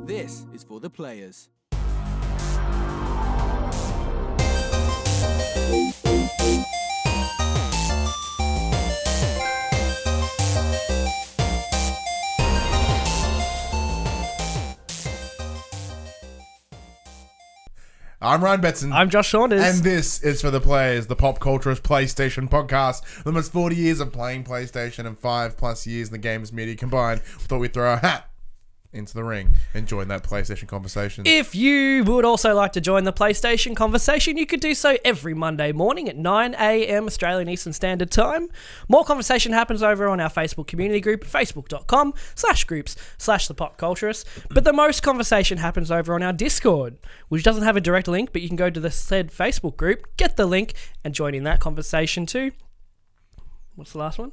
This is for the players. I'm Ryan Betson. I'm Josh Saunders. And this is for the players, the PopCulturists PlayStation podcast. Almost 40 years of playing PlayStation and 5+ years in the games media combined. We thought we'd throw our hat into the ring and join that PlayStation conversation. If you would also like to join the PlayStation conversation, you could do so every Monday morning at 9 a.m. Australian Eastern Standard Time. More conversation happens over on our Facebook community group, facebook.com/groups/the PopCulturists. But the most conversation happens over on our Discord, which doesn't have a direct link, but you can go to the said Facebook group, get the link, and join in that conversation too. What's the last one?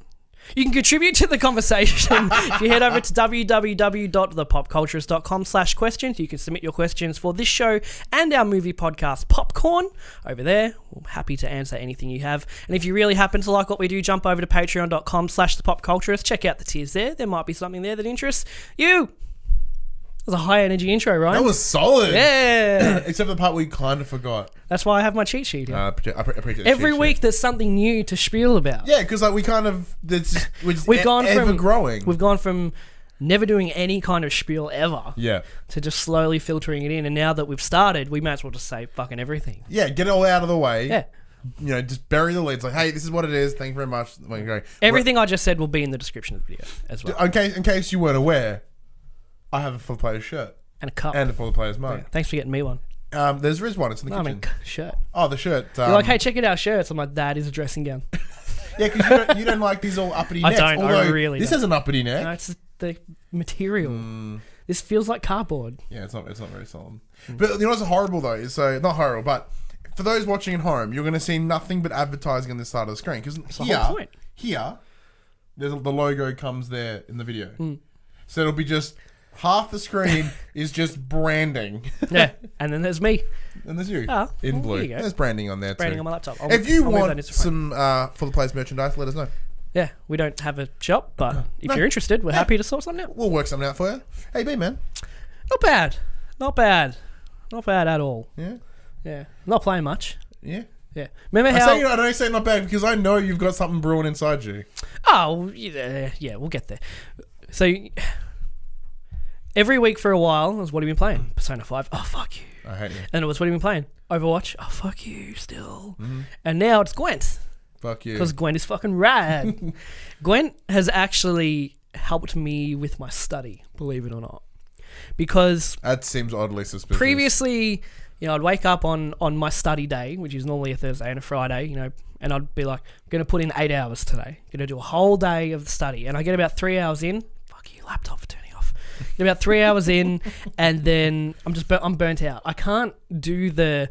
You can contribute to the conversation if you head over to www.thepopculturist.com/questions. You can submit your questions for this show and our movie podcast, Popcorn, over there. We're happy to answer anything you have. And if you really happen to like what we do, jump over to patreon.com/thepopculturist. Check out the tiers there. There might be something there that interests you. That was a high energy intro, Ryan. That was solid. Yeah. Except for the part we kind of forgot. That's why I have my cheat sheet here. I appreciate the Every cheat week sheet. there's something new to spiel about. Yeah, because like we kind of, We've gone ever from growing. We've gone from never doing any kind of spiel ever Yeah. to just slowly filtering it in. And now that we've started, we might as well just say fucking everything. Yeah, get it all out of the way. Yeah. You know, just bury the leads. Like, hey, this is what it is. Thank you very much. Everything I just said will be in the description of the video as well. In case you weren't aware, I have a full player's shirt. And a cup. And a full player's mug. Yeah, thanks for getting me one. There is one. It's in the No, I kitchen. mean, shirt. Oh, the shirt. You're like, hey, check out our shirts. I'm like, that is a dressing gown. Yeah, because you don't like these all uppity I necks. don't. I Although really this don't. has an uppity neck. No, it's the material. This feels like cardboard. Yeah, it's not very solid. But you know what's horrible though? Is so not horrible, but for those watching at home, you're going to see nothing but advertising on this side of the screen because the whole point. Here, the logo comes there in the video, so it'll be just half the screen is just branding. Yeah, and then there's me. And there's you Oh, in well, blue. there you go. There's branding on there Branding too. on my laptop. If you I'll move that want into front. some for the players merchandise, let us know. Yeah, we don't have a shop, but if you're interested, we're happy to sort something out. We'll work something out for you. Hey, B man. Not bad. Not bad. Not bad at all. Yeah. Yeah. Not playing much. Yeah. Yeah. Remember I how... don't say not bad because I know you've got something brewing inside you. Oh, yeah, we'll get there. So, every week for a while, it was what have you been playing? Persona 5. Oh, fuck you. I hate you. And it was what have you been playing? Overwatch. Oh, fuck you still. And now it's Gwent. Fuck you. Because Gwent is fucking rad. Gwent has actually helped me with my study, believe it or not. Because That seems oddly suspicious. previously, you know, I'd wake up on my study day, which is normally a Thursday and a Friday, you know, and I'd be like, I'm going to put in 8 hours today. Going to do a whole day of the study. And I get about 3 hours in. Fuck you, laptop for turning off. Get about 3 hours in, and then I'm burnt out. I can't do the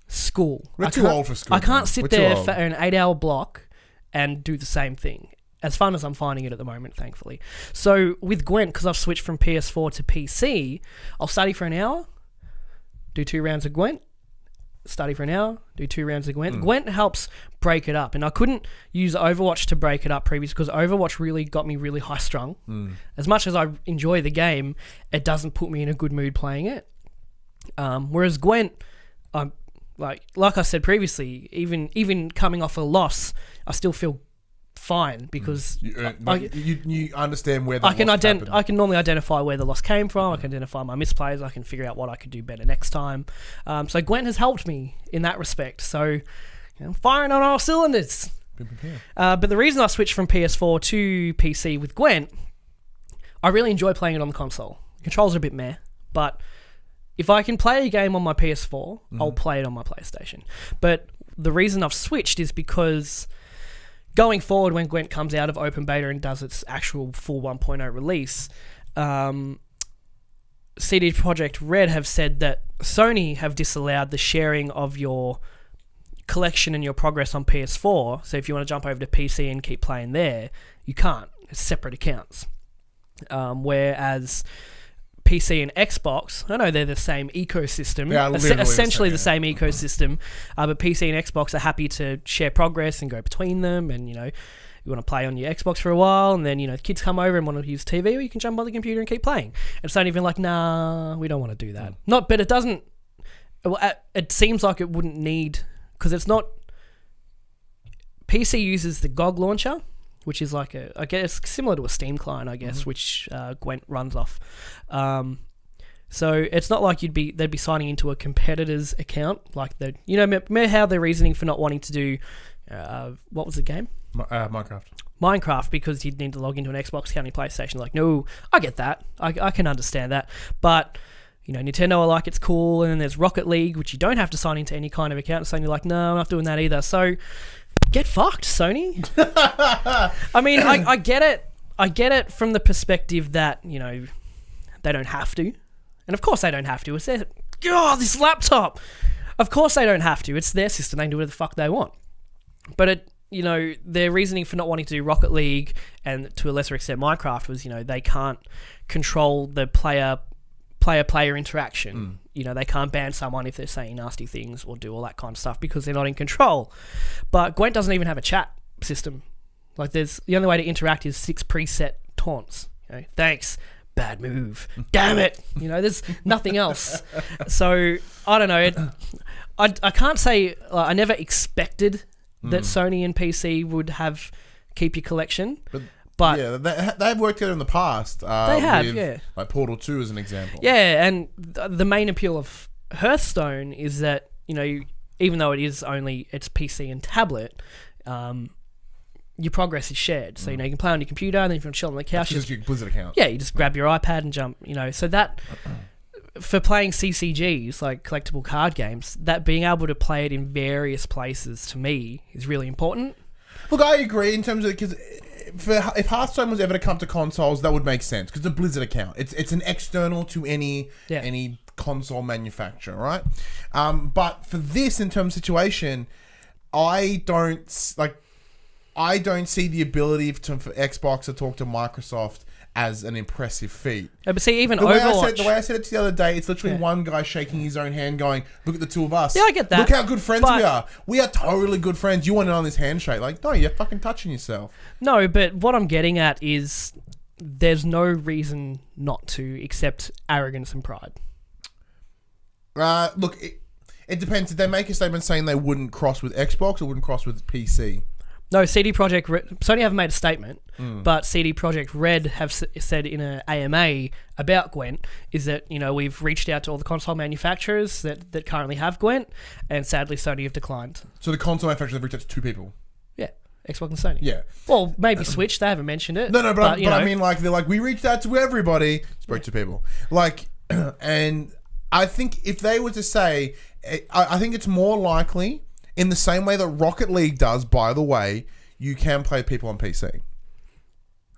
school. We're too old for school. I can't man. sit We're too there old. for an 8-hour block and do the same thing. As fun as I'm finding it at the moment, thankfully. So with Gwent, because I've switched from PS4 to PC, I'll study for an hour, do 2 rounds of Gwent, study for an hour, do 2 rounds of Gwent. Gwent helps break it up. And I couldn't use Overwatch to break it up previously because Overwatch really got me really high strung. As much as I enjoy the game, it doesn't put me in a good mood playing it. Whereas Gwent, like I said previously, even coming off a loss, I still feel fine because You understand where the I can loss happened. I can normally identify where the loss came from. I can identify my misplays. I can figure out what I could do better next time. So Gwent has helped me in that respect. So you know, firing on all cylinders. But the reason I switched from PS4 to PC with Gwent, I really enjoy playing it on the console. The controls are a bit meh, but if I can play a game on my PS4, I'll play it on my PlayStation. But the reason I've switched is because going forward, when Gwent comes out of open beta and does its actual full 1.0 release, CD Projekt Red have said that Sony have disallowed the sharing of your collection and your progress on PS4. So if you want to jump over to PC and keep playing there, you can't. It's separate accounts. Whereas PC and Xbox, I know they're the same ecosystem, They are literally essentially the the same ecosystem, but PC and Xbox are happy to share progress and go between them, and you know, you want to play on your Xbox for a while, and then, the kids come over and want to use TV, or you can jump on the computer and keep playing. And Sony even like, nah, we don't want to do that. But it doesn't, it seems like it wouldn't need, because it's not, PC uses the GOG launcher, which is like I guess similar to a Steam client, I guess, which Gwent runs off. So it's not like they'd be signing into a competitor's account, like remember how they're reasoning for not wanting to do what was the game? Minecraft, because you'd need to log into an Xbox account and PlayStation. Like, no, I get that, I can understand that, but Nintendo are like, it's cool, and then there's Rocket League, which you don't have to sign into any kind of account. So you're like, no, I'm not doing that either. So get fucked, Sony. I mean, I get it. I get it from the perspective that, they don't have to. And of course they don't have to. It's their, this laptop. Of course they don't have to. It's their system. They can do whatever the fuck they want. But their reasoning for not wanting to do Rocket League and to a lesser extent Minecraft was, they can't control the player interaction. They can't ban someone if they're saying nasty things or do all that kind of stuff because they're not in control. But Gwent doesn't even have a chat system. Like, the only way to interact is 6 preset taunts. Thanks. Bad move. Damn it. There's nothing else. So, I don't know. I can't say, I never expected that Sony and PC would have keep your collection. But yeah, they've worked together in the past. They have, with, like Portal 2 as an example. Yeah, and the main appeal of Hearthstone is that, even though it's PC and tablet, your progress is shared. So, you can play on your computer, and then if you want to chill on the couch... That's your Blizzard account. Yeah, you just grab your iPad and jump, So that... For playing CCGs, like collectible card games, that being able to play it in various places, to me, is really important. Look, I agree in terms of... Because if Hearthstone was ever to come to consoles, that would make sense. Because it's a Blizzard account. It's an external to any console manufacturer, right? But for this, in terms of situation, I don't see the ability for Xbox to talk to Microsoft as an impressive feat. Yeah, but see, even the Overwatch... the way I said it the other day, it's literally one guy shaking his own hand going, look at the two of us. Yeah, I get that. Look how good friends we are. We are totally good friends. You want in on this handshake. Like, no, you're fucking touching yourself. No, but what I'm getting at is there's no reason not to, except arrogance and pride. Look, it depends. Did they make a statement saying they wouldn't cross with Xbox or wouldn't cross with PC? No, CD Projekt Red... Sony haven't made a statement, but CD Projekt Red have said in an AMA about Gwent is that, we've reached out to all the console manufacturers that currently have Gwent, and sadly Sony have declined. So the console manufacturers have reached out to 2 people? Yeah, Xbox and Sony. Yeah. Well, maybe Switch, they haven't mentioned it. No, but I mean, like, they're like, we reached out to everybody, spoke to people. Like, and I think if they were to say... I think it's more likely... In the same way that Rocket League does, by the way, you can play people on PC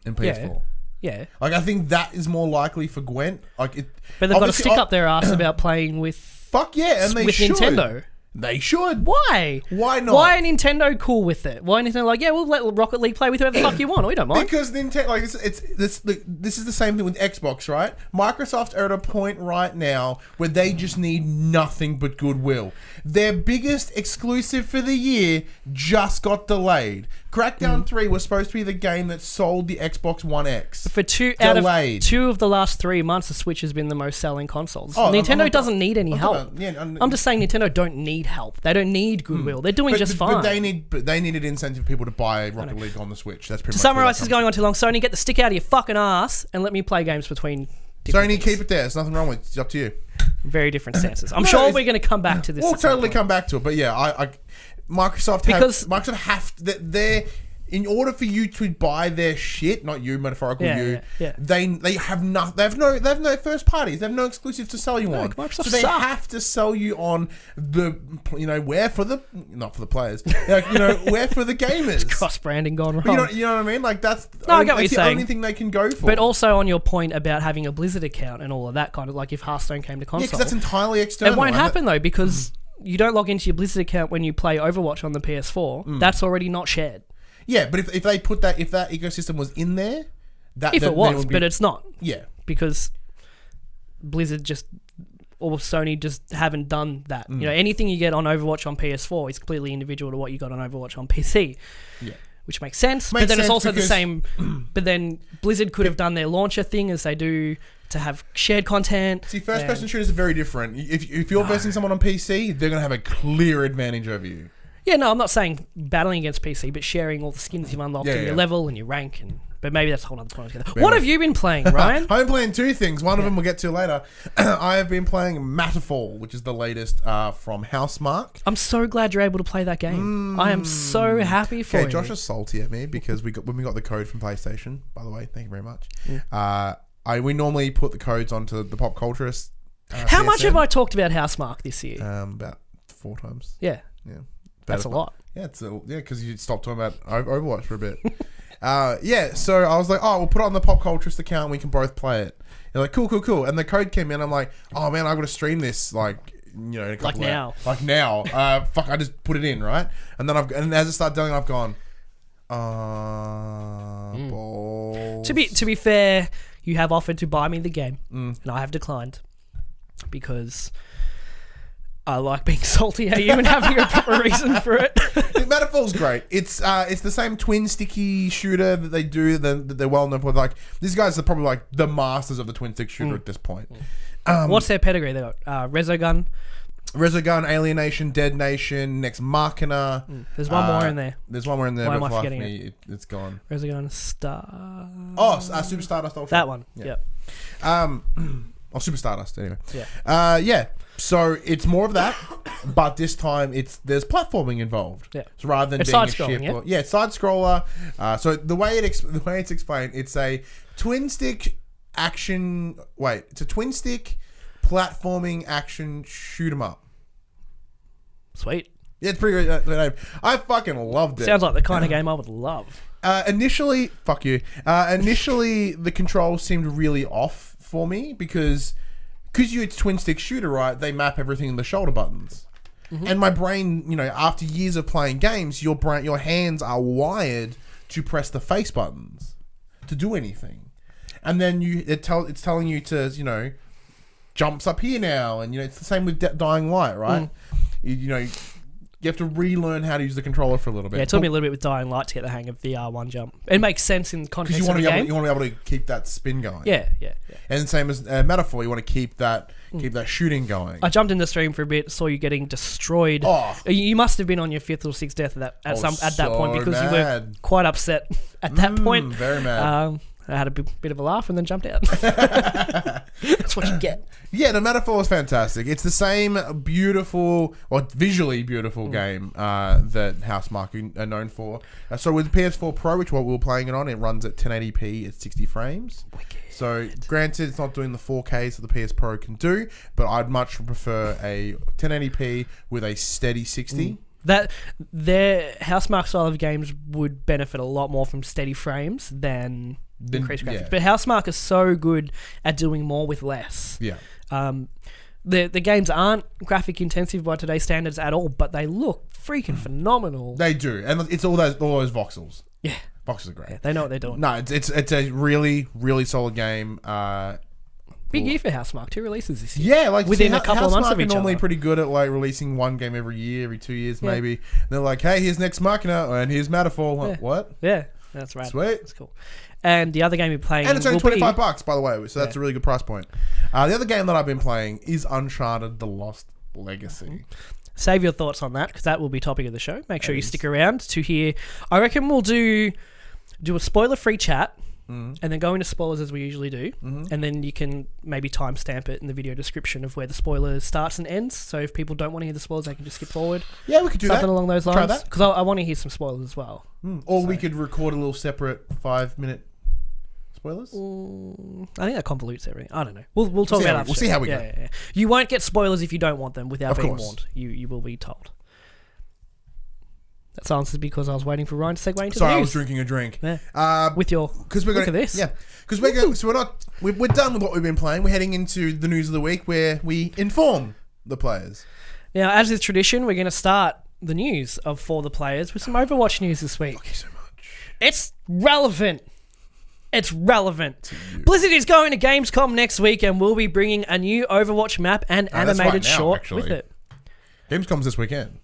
and PS4. Yeah. Like, I think that is more likely for Gwent. Like, but they've got to stick up their ass about playing with... Fuck yeah, and they should. Nintendo. They should. Why? Why not? Why are Nintendo cool with it? Why are Nintendo like, yeah, we'll let Rocket League play with whoever the fuck you want. We don't mind. Because Nintendo, like, this is the same thing with Xbox, right? Microsoft are at a point right now where they just need nothing but goodwill. Their biggest exclusive for the year just got delayed. Crackdown 3 was supposed to be the game that sold the Xbox One X. For out of 2 of the last 3 months, the Switch has been the most selling consoles. Nintendo doesn't need any help. I'm just saying Nintendo don't need help. They don't need goodwill. They're doing just fine. But they needed incentive for people to buy Rocket League on the Switch. That's pretty much. To summarise, this is going on too long. Sony, get the stick out of your fucking ass and let me play games between. Sony, things. Keep it there. There's nothing wrong with it. It's up to you. Very different stances. I'm sure we're going to come back to this. We'll totally come back to it. But yeah, Microsoft have they're in order for you to buy their shit, not you, metaphorical they have no first parties, they have no exclusives to sell you on. Microsoft so they have to sell you on the where for the not for the players, where for the gamers. It's cross branding gone wrong. You know what I mean? Like that's I get what you're saying. Only thing they can go for. But also on your point about having a Blizzard account and all of that kind of like if Hearthstone came to console, because that's entirely external. It won't happen though because you don't log into your Blizzard account when you play Overwatch on the PS4. That's already not shared. Yeah, but if they put that, if that ecosystem was in there, but it's not. Yeah, because Blizzard or Sony just haven't done that. Anything you get on Overwatch on PS4 is completely individual to what you got on Overwatch on PC. Yeah. which makes sense. Makes but then it's sense also the because- same. But then Blizzard could have done their launcher thing as they do to have shared content. See, first-person shooters are very different. If you're versing someone on PC, they're going to have a clear advantage over you. Yeah, no, I'm not saying battling against PC, but sharing all the skins you've unlocked and your level and your rank. But maybe that's a whole other point altogether. What have you been playing, Ryan? I've been playing two things. One of them we'll get to later. I have been playing Matterfall, which is the latest from Housemarque. I'm so glad you're able to play that game. I am so happy for you. Okay, Josh is salty at me because when we got the code from PlayStation, by the way, thank you very much. We normally put the codes onto the PopCulturists. How much have I talked about Housemarque this year? About 4 times. Yeah. Yeah. That's a lot. Yeah, because you stopped talking about Overwatch for a bit. So I was like, we'll put it on the PopCulturist account and we can both play it. You're like, cool. And the code came in. I'm like, oh man, I'm going to stream this in a couple now. Like now. Fuck, I just put it in, right? And then and as I start doing it, I've gone, balls. To be fair, you have offered to buy me the game, and I have declined because I like being salty at you and having a proper reason for it. Matterfall's great. It's the same twin sticky shooter that they do that they're well known for. Like these guys are probably like the masters of the twin stick shooter at this point. What's their pedigree? They got Resogun, Alienation, Dead Nation, Next Machina. There's one more in there. There's one more in there. Why am but I for forgetting me, it's gone. Resogun Star. Super Stardust Ultra. That one. Yeah. Super Stardust. Anyway. Yeah. So it's more of that, but this time there's platforming involved. Yeah. So rather than It's being a side-scrolling, ship, it's side scroller. So the way it's explained, it's a twin stick action. It's a twin stick platforming action shoot 'em up. Sweet. Yeah, it's pretty good. I fucking loved it. Sounds like the kind of game I would love. Initially, fuck you. Initially, the controls seemed really off for me because it's twin stick shooter, right? They map everything in the shoulder buttons, and my brain, after years of playing games, your hands are wired to press the face buttons to do anything, and then it's telling you to jumps up here now, and it's the same with Dying Light, right? You have to relearn how to use the controller for a little bit. Yeah, it took me a little bit with Dying Light to get the hang of the R1 jump. It makes sense in context because of the game. you want to be able to keep that spin going. Yeah. And same as Matterfall, you want to keep that shooting going. I jumped in the stream for a bit, saw you getting destroyed. Oh. You must have been on your 5th or 6th death at that point because mad. you were quite upset at that point. Very mad. I had a bit of a laugh and then jumped out. That's what you get. Yeah, the Matterfall is fantastic. It's the same beautiful, or visually beautiful game that Housemarque are known for. So with Ps4 Pro, which is what we were playing it on, it runs at 1080p at 60 frames. Wicked. So granted, it's not doing the 4Ks that the PS Pro can do, but I'd much prefer a 1080p with a steady 60. That their Housemarque style of games would benefit a lot more from steady frames than increased graphics. Yeah. But Housemarque is so good at doing more with less. Yeah. The games aren't graphic intensive by today's standards at all, but they look freaking phenomenal. They do, and it's all those voxels. Yeah. Voxels are great. Yeah, they know what they're doing. No, it's a really, really solid game. Big year for Housemarque. 2 releases this year. Yeah, like within a couple of months of each normally other. Pretty good at like releasing one game every year, every 2 years maybe. And they're like, hey, here's Next Machina and here's Matterfall. Like, what? Yeah, that's right. Sweet. That's cool. And the other game you're playing, and it's only $25, by the way, so that's a really good price point. The other game that I've been playing is Uncharted: The Lost Legacy. Save your thoughts on that because that will be topic of the show. Make sure you stick around to hear. I reckon we'll do a spoiler-free chat. And then go into spoilers as we usually do, and then you can maybe timestamp it in the video description of where the spoiler starts and ends. So if people don't want to hear the spoilers, they can just skip forward. Yeah, we could do something that. along those lines. Try that because I want to hear some spoilers as well. Or we could record a little separate 5-minute spoilers. I think that convolutes everything. I don't know. We'll talk about it. We'll see how we go. Yeah. You won't get spoilers if you don't want them without Of being course. warned. You will be told. That silence is because I was waiting for Ryan to segue into Sorry, the I news. was drinking a drink. Yeah. With your look at this. Yeah, because we're going. So we're done with what we've been playing. We're heading into the news of the week where we inform the players. Now, as is tradition, we're going to start the news for the players with some Overwatch news this week. Thank you so much. It's relevant. It's relevant. Blizzard is going to Gamescom next week and will be bringing a new Overwatch map and animated that's right now, short actually. with it. Gamescom's this weekend.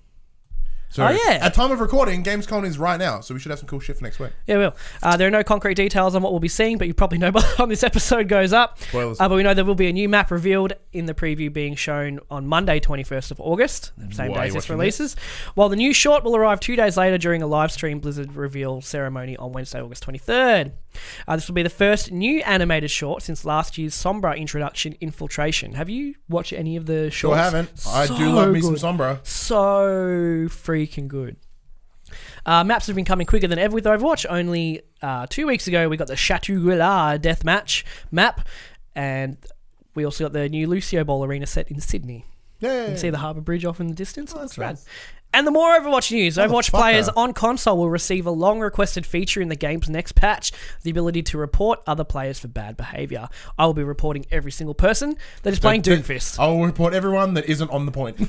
So at time of recording, Gamescom is right now, so we should have some cool shit for next week. Yeah, we will. There are no concrete details on what we'll be seeing, but you probably know by the time this episode goes up. Spoilers. But we know there will be a new map revealed in the preview being shown on Monday, 21st of August, the same day as this releases. While the new short will arrive 2 days later during a live stream Blizzard reveal ceremony on Wednesday, August 23rd. This will be the first new animated short since last year's Sombra introduction, Infiltration. Have you watched any of the shorts? Sure haven't. I do love me some Sombra. So freaking good. Maps have been coming quicker than ever with Overwatch. Only 2 weeks ago, we got the Chateau-Guillard deathmatch map, and we also got the new Lucio Bowl arena set in Sydney. Yeah. You can see the Harbour Bridge off in the distance. Oh, That's nice. rad. And the more Overwatch news. Overwatch Motherfucker. players on console will receive a long-requested feature in the game's next patch, the ability to report other players for bad behaviour. I will be reporting every single person that is playing Doomfist. I will report everyone that isn't on the point.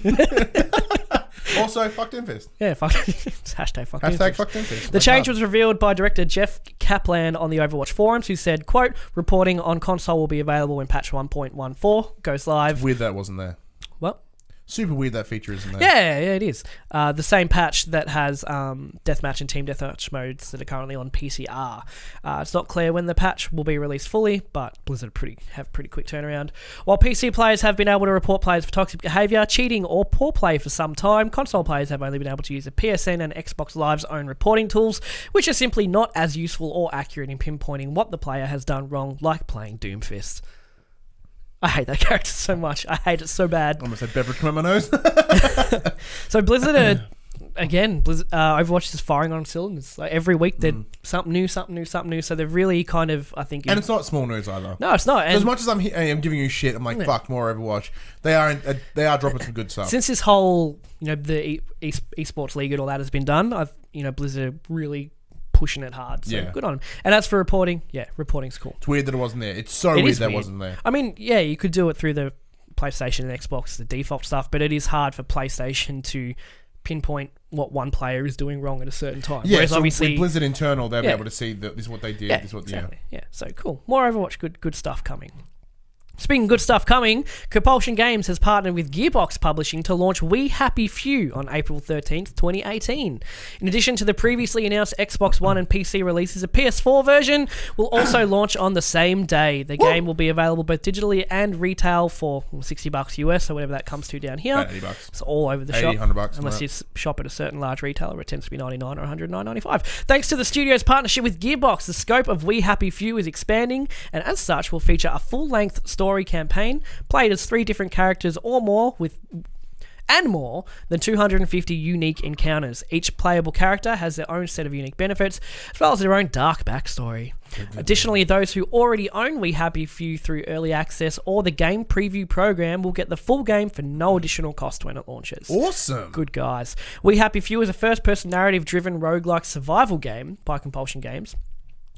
Also, fuck Doomfist. Yeah, fuck. It's hashtag fuck Hashtag Doomfist. fuck Doomfist. The change was revealed by director Jeff Kaplan on the Overwatch forums, who said, quote, reporting on console will be available when patch 1.14 goes live. Weird that wasn't there. What? Super weird that feature isn't there. Yeah, it is. The same patch that has deathmatch and team deathmatch modes that are currently on PCR. It's not clear when the patch will be released fully, but Blizzard have pretty quick turnaround. While PC players have been able to report players for toxic behaviour, cheating, or poor play for some time, console players have only been able to use the PSN and Xbox Live's own reporting tools, which are simply not as useful or accurate in pinpointing what the player has done wrong, like playing Doomfist. I hate that character so much. I hate it so bad. Almost had beverage come out my nose. So Blizzard are, again, Overwatch is firing on cylinders. Like every week they're something new. So they're really kind of, I think... And it's not small news either. No, it's not. And As much as I'm giving you shit, I'm like, fuck, more Overwatch. They are dropping some good stuff. since this whole, the esports league and all that has been done, Blizzard are really pushing it hard. So good on them. And as for reporting, reporting's cool. It's weird that it wasn't there. It's so weird that it wasn't there. I mean, you could do it through the PlayStation and Xbox, the default stuff, but it is hard for PlayStation to pinpoint what one player is doing wrong at a certain time. Yeah, Whereas so obviously with Blizzard internal, they'll be able to see that this is what they did. This is what, exactly. Yeah, so cool. More Overwatch, good stuff coming. Speaking of good stuff coming, Compulsion Games has partnered with Gearbox Publishing to launch We Happy Few on April 13th, 2018. In addition to the previously announced Xbox One and PC releases, a PS4 version will also launch on the same day. The game will be available both digitally and retail for $60 US, or whatever that comes to down here. About $80. It's all over the 80, shop. $100. Unless you shop at a certain large retailer, it tends to be $99 or $109.95. Thanks to the studio's partnership with Gearbox, the scope of We Happy Few is expanding, and as such will feature a full-length story campaign played as 3 different characters or more more than 250 unique encounters. Each playable character has their own set of unique benefits, as well as their own dark backstory. Additionally, those who already own We Happy Few through early access or the game preview program will get the full game for no additional cost when it launches. Awesome. Good guys. We Happy Few is a first-person narrative-driven roguelike survival game by Compulsion Games.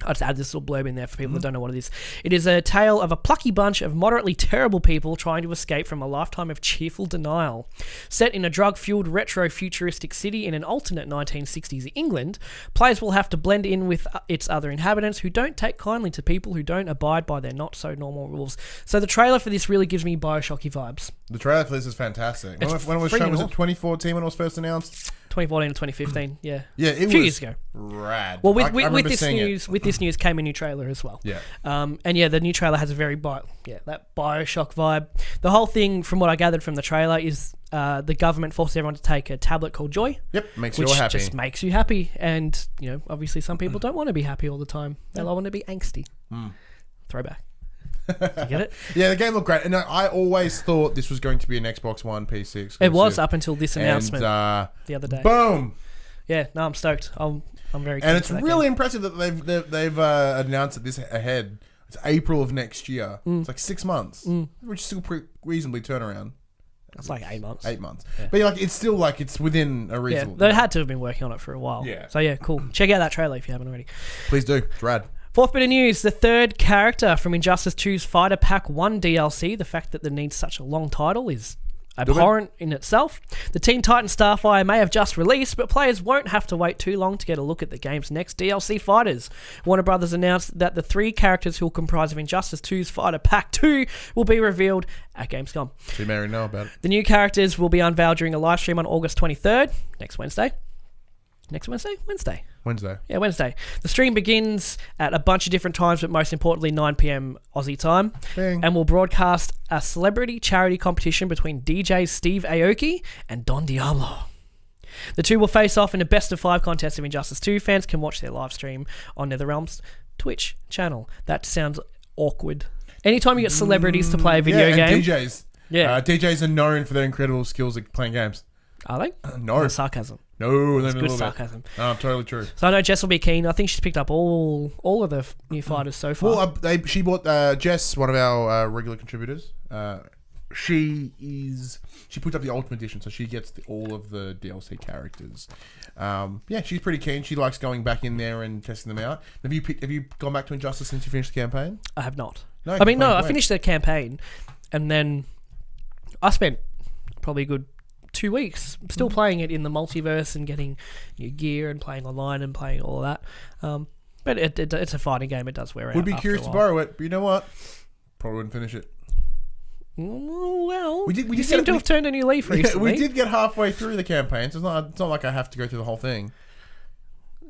I'll just add this little blurb in there for people that don't know what it is. It is a tale of a plucky bunch of moderately terrible people trying to escape from a lifetime of cheerful denial. Set in a drug-fueled retro-futuristic city in an alternate 1960s England, players will have to blend in with its other inhabitants who don't take kindly to people who don't abide by their not-so-normal rules. So the trailer for this really gives me Bioshocky vibes. The trailer for this is fantastic. When it was shown, was it 2014 when it was first announced? 2014 and 2015, yeah. Yeah, it a few was years ago. Rad. Well, I remember with this seeing news, it. with this news came a new trailer as well. Yeah. And the new trailer has a very that Bioshock vibe. The whole thing, from what I gathered from the trailer, is the government forces everyone to take a tablet called Joy. Yep, makes you which all happy. just makes you happy. And obviously, some people don't want to be happy all the time. They want to be angsty. Throwback. You get it? Yeah, the game looked great. And I always thought this was going to be an Xbox One PC exclusive. It was up until this announcement and, the other day. Boom! Yeah, no, I'm stoked. I'm very keen And it's for that really game. impressive that they've announced that this ahead. It's April of next year. It's like 6 months, which is still reasonably turnaround. It's like 8 months. 8 months. Yeah. But it's still it's within a reasonable... Yeah, they had to have been working on it for a while. Yeah. So yeah, cool. Check out that trailer if you haven't already. Please do. It's rad. Fourth bit of news, the third character from Injustice 2's Fighter Pack 1 DLC. The fact that it needs such a long title is abhorrent in itself. The Teen Titan Starfire may have just released, but players won't have to wait too long to get a look at the game's next DLC fighters. Warner Brothers announced that the 3 characters who will comprise of Injustice 2's Fighter Pack 2 will be revealed at Gamescom. So you may already know about it. The new characters will be unveiled during a live stream on August 23rd, next Wednesday. Next Wednesday. Wednesday. Yeah, Wednesday. The stream begins at a bunch of different times, but most importantly, 9 p.m. Aussie time. Bang. And we'll broadcast a celebrity charity competition between DJs Steve Aoki and Don Diablo. The two will face off in a best-of-5 contest of Injustice 2. Fans can watch their live stream on NetherRealm's Twitch channel. That sounds awkward. Anytime you get celebrities to play a video game. And DJs. Yeah. DJs are known for their incredible skills at playing games. Are they? No. That's sarcasm. No, It's they're good a little sarcasm. bit. Totally true. So I know Jess will be keen. I think she's picked up all of the new fighters so far. Well, she bought Jess, one of our regular contributors. She put up the Ultimate Edition, so she gets all of the DLC characters. She's pretty keen. She likes going back in there and testing them out. Have you gone back to Injustice since you finished the campaign? I have not. No, I finished the campaign, and then I spent probably a good 2 weeks still playing it in the multiverse and getting new gear and playing online and playing all of that. But it's a fighting game. It does wear out. Would be curious to borrow it, but you know what? Probably wouldn't finish it. Well, we you seem to have turned a new leaf recently. We did get halfway through the campaign, so it's not like I have to go through the whole thing.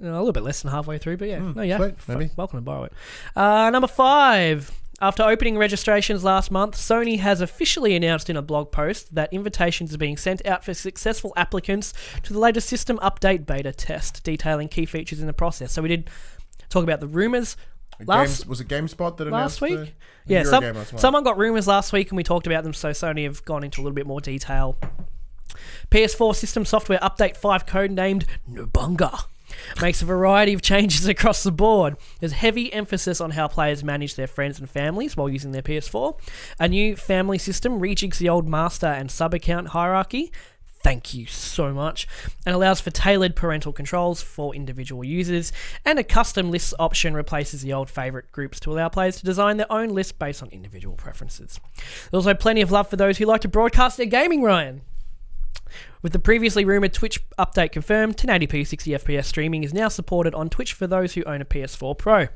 A little bit less than halfway through, but yeah. Sweet, maybe. Welcome to borrow it. Number 5. After opening registrations last month, Sony has officially announced in a blog post that invitations are being sent out for successful applicants to the latest system update beta test, detailing key features in the process. So we did talk about the rumours. Was it GameSpot that announced last week? The someone got rumours last week and we talked about them, so Sony have gone into a little bit more detail. PS4 system software update 5 codenamed Nobunga makes a variety of changes across the board. There's heavy emphasis on how players manage their friends and families while using their PS4. A new family system rejigs the old master and sub-account hierarchy. Thank you so much. And allows for tailored parental controls for individual users. And a custom lists option replaces the old favourite groups to allow players to design their own list based on individual preferences. There's also plenty of love for those who like to broadcast their gaming, Ryan. With the previously rumoured Twitch update confirmed, 1080p 60fps streaming is now supported on Twitch for those who own a PS4 Pro.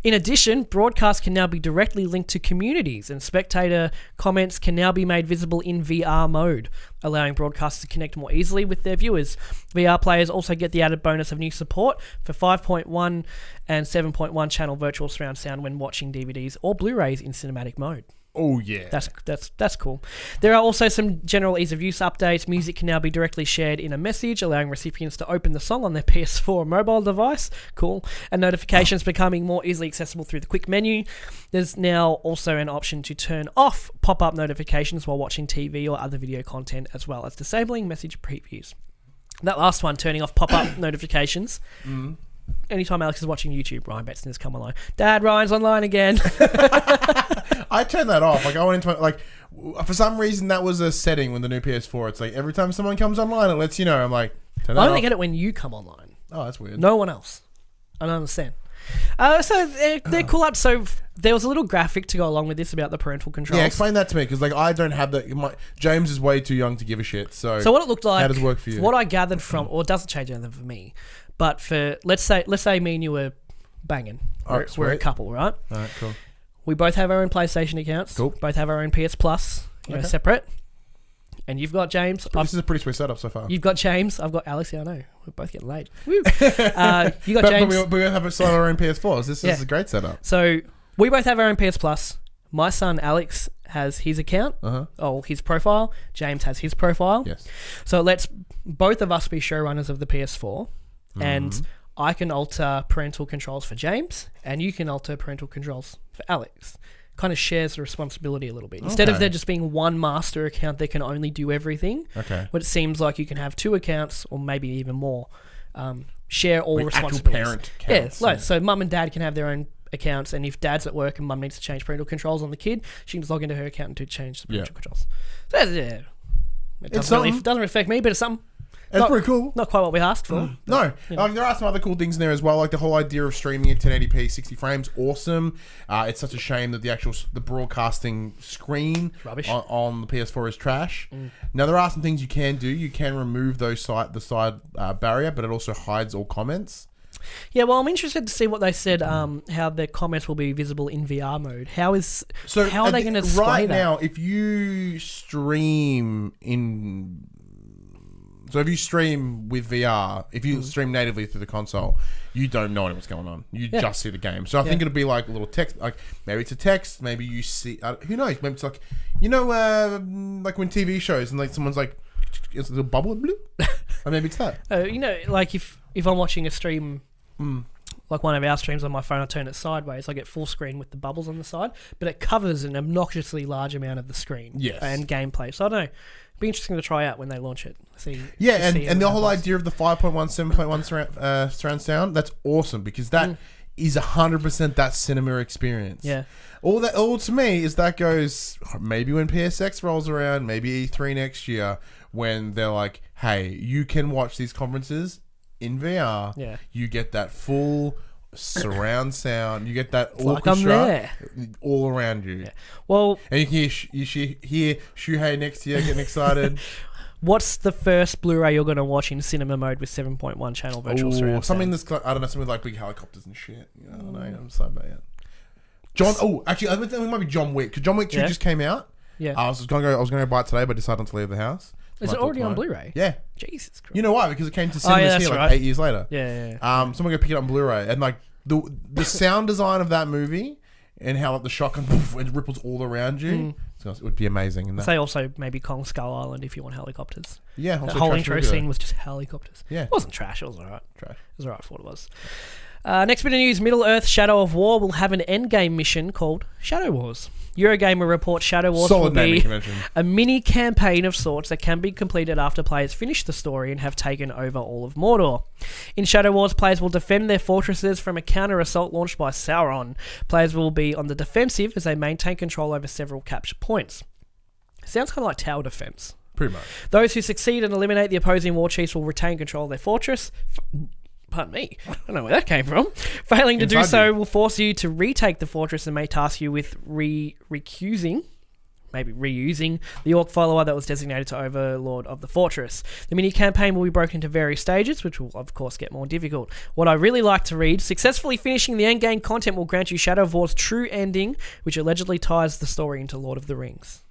In addition, broadcasts can now be directly linked to communities, and spectator comments can now be made visible in VR mode, allowing broadcasters to connect more easily with their viewers. VR players also get the added bonus of new support for 5.1 and 7.1 channel virtual surround sound when watching DVDs or Blu-rays in cinematic mode. Oh yeah, that's cool. There are also some general ease of use updates. Music can now be directly shared in a message, allowing recipients to open the song on their PS4 mobile device. Cool. And notifications becoming more easily accessible through the quick menu. There's now also an option to turn off pop-up notifications while watching TV or other video content, as well as disabling message previews. That last one, turning off pop-up notifications. Anytime Alex is watching YouTube, Ryan Betson has come online. Dad, Ryan's online again. I turned that off. Like I went into for some reason that was a setting with the new PS4. It's like every time someone comes online, it lets you know. I'm like, turn that I only off. get it when you come online. Oh, that's weird. No one else. I don't understand. So they're cool up. So there was a little graphic to go along with this about the parental controls. Yeah, explain that to me because I don't have that. James is way too young to give a shit. So what it looked like. How does it work for you? What I gathered from, or it doesn't change anything for me, but for let's say me and you were banging. We're a couple, right? All right, cool. We both have our own PlayStation accounts. Cool. Both have our own PS Plus, separate. And you've got James. This is a pretty sweet setup so far. You've got James. I've got Alex. Yeah, I know. We're both getting laid. Woo. You got James. But we have our own PS4s. This is a great setup. So we both have our own PS Plus. My son Alex has his account. His profile. James has his profile. Yes. So let's both of us be showrunners of the PS4, and I can alter parental controls for James, and you can alter parental controls for Alex. Kind of shares the responsibility a little bit. Instead of there just being one master account that can only do everything, but it seems like you can have two accounts or maybe even more. Share all responsibilities. Actual parent accounts. Yeah, so mum and dad can have their own accounts, and if dad's at work and mum needs to change parental controls on the kid, she can just log into her account and to change the parental controls. So it doesn't affect me, but it's something. It's pretty cool. Not quite what we asked for. No. There are some other cool things in there as well, like the whole idea of streaming at 1080p 60 frames. Awesome. It's such a shame that the broadcasting screen on the PS4 is trash. Now there are some things you can do. You can remove the side barrier, but it also hides all comments. Yeah, well, I'm interested to see what they said. How their comments will be visible in VR mode. How are they going to display right that? now? If you stream So if you stream with VR, if you stream natively through the console, you don't know what's going on. You just see the game. So I think it'll be like a little text. Like maybe it's a text. Maybe you see. Who knows? Maybe it's like like when TV shows and like someone's like, it's a little bubble, bloop. Or maybe it's that. Like if I'm watching a stream. Like one of our streams on my phone, I turn it sideways. I get full screen with the bubbles on the side, but it covers an obnoxiously large amount of the screen. Yes. And gameplay. So I don't know. It'd be interesting to try out when they launch it. And the whole idea of the 5.1, 7.1 surround sound, that's awesome because that is 100% that cinema experience. Yeah. All to me is that goes maybe when PSX rolls around, maybe E3 next year, when they're like, hey, you can watch these conferences in VR. Yeah. You get that full surround sound. You get that It's like orchestra I'm there. all around you. Yeah. Well, and you can hear Shuhei next to you getting excited. what's the first Blu-ray you're going to watch in cinema mode with 7.1 channel virtual surround something sound? that's, I don't know, something like big helicopters and shit. I don't know. I'm sorry about it. Actually, I think it might be John Wick, because John Wick 2 just came out. Yeah. I was going to go buy it today, but decided not to leave the house. Is it already on Blu-ray? Yeah. Jesus Christ. You know why? Because it came to cinemas here like 8 years later. Yeah. So I'm going to pick it up on Blu-ray. And like the sound design of that movie and how like the shotgun it ripples all around you, so it would be amazing. And Say also maybe Kong Skull Island if you want helicopters. Yeah. The whole intro scene was just helicopters. Yeah. It wasn't trash. It was alright. Trash. It was alright for what it was. Next bit of news, Middle-earth Shadow of War will have an endgame mission called Shadow Wars. Eurogamer reports Shadow Wars will be a mini campaign of sorts that can be completed after players finish the story and have taken over all of Mordor. In Shadow Wars, players will defend their fortresses from a counter-assault launched by Sauron. Players will be on the defensive as they maintain control over several capture points. Sounds kind of like tower defense. Pretty much. Those who succeed and eliminate the opposing war chiefs will retain control of their fortress. Pardon me, I don't know where that came from. Failing to do so will force you to retake the fortress and may task you with reusing the orc follower that was designated to overlord of the fortress. The mini-campaign will be broken into various stages, which will of course get more difficult. What I really like to read, successfully finishing the endgame content will grant you Shadow of War's true ending, which allegedly ties the story into Lord of the Rings.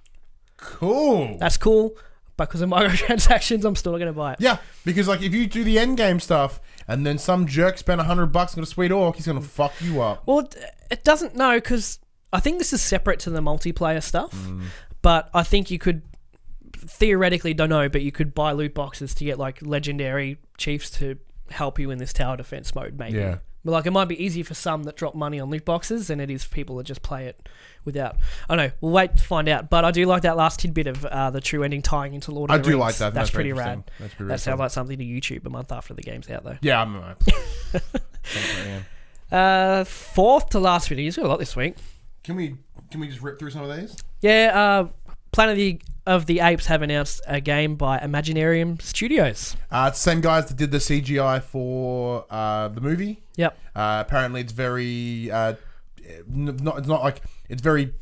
Cool. That's cool. Because of microtransactions, I'm still not going to buy it. Yeah, because like if you do the end game stuff and then some jerk spent $100 on a sweet orc, he's going to fuck you up. Well, it doesn't know because I think this is separate to the multiplayer stuff. But I think you could theoretically, don't know, but you could buy loot boxes to get like legendary chiefs to help you in this tower defense mode, maybe. Yeah. But like it might be easier for some that drop money on loot boxes than it is for people that just play it without. I don't know. We'll wait to find out. But I do like that last tidbit of the true ending tying into Lord of the Rings. I do like that. That's pretty rad. That sounds like something to YouTube a month after the game's out, though. Yeah, I'm right. Fourth to last video. You've got a lot this week. Can we just rip through some of these? Yeah. Planet of the Apes have announced a game by Imaginarium Studios. It's the same guys that did the CGI for the movie. Yep. Apparently, it's very it's very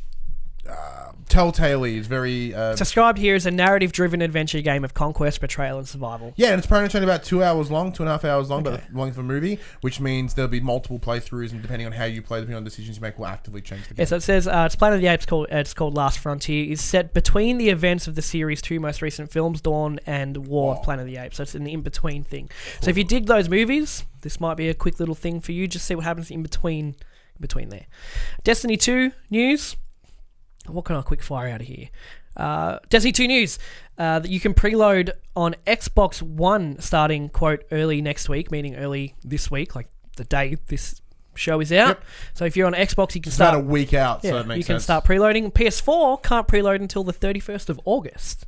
telltale-y. It's very described here as a narrative-driven adventure game of conquest, betrayal, and survival. Yeah, and it's apparently only about 2 hours long, 2.5 hours long, but the length of a movie, which means there'll be multiple playthroughs, and depending on how you play, depending on decisions you make, will actively change the game. Yeah, so it says it's Planet of the Apes. It's called Last Frontier. Is set between the events of the series' two most recent films, Dawn and War of Planet of the Apes. So it's an in-between thing. So if you dig those movies, this might be a quick little thing for you. Just see what happens in between there. Destiny 2 news. What can I quick fire out of here? Destiny 2 news that you can preload on Xbox One starting, quote, early next week, meaning early this week, like the day this show is out. Yep. So if you're on Xbox, you can start about a week out, so it makes sense. You can start preloading. PS4 can't preload until the 31st of August.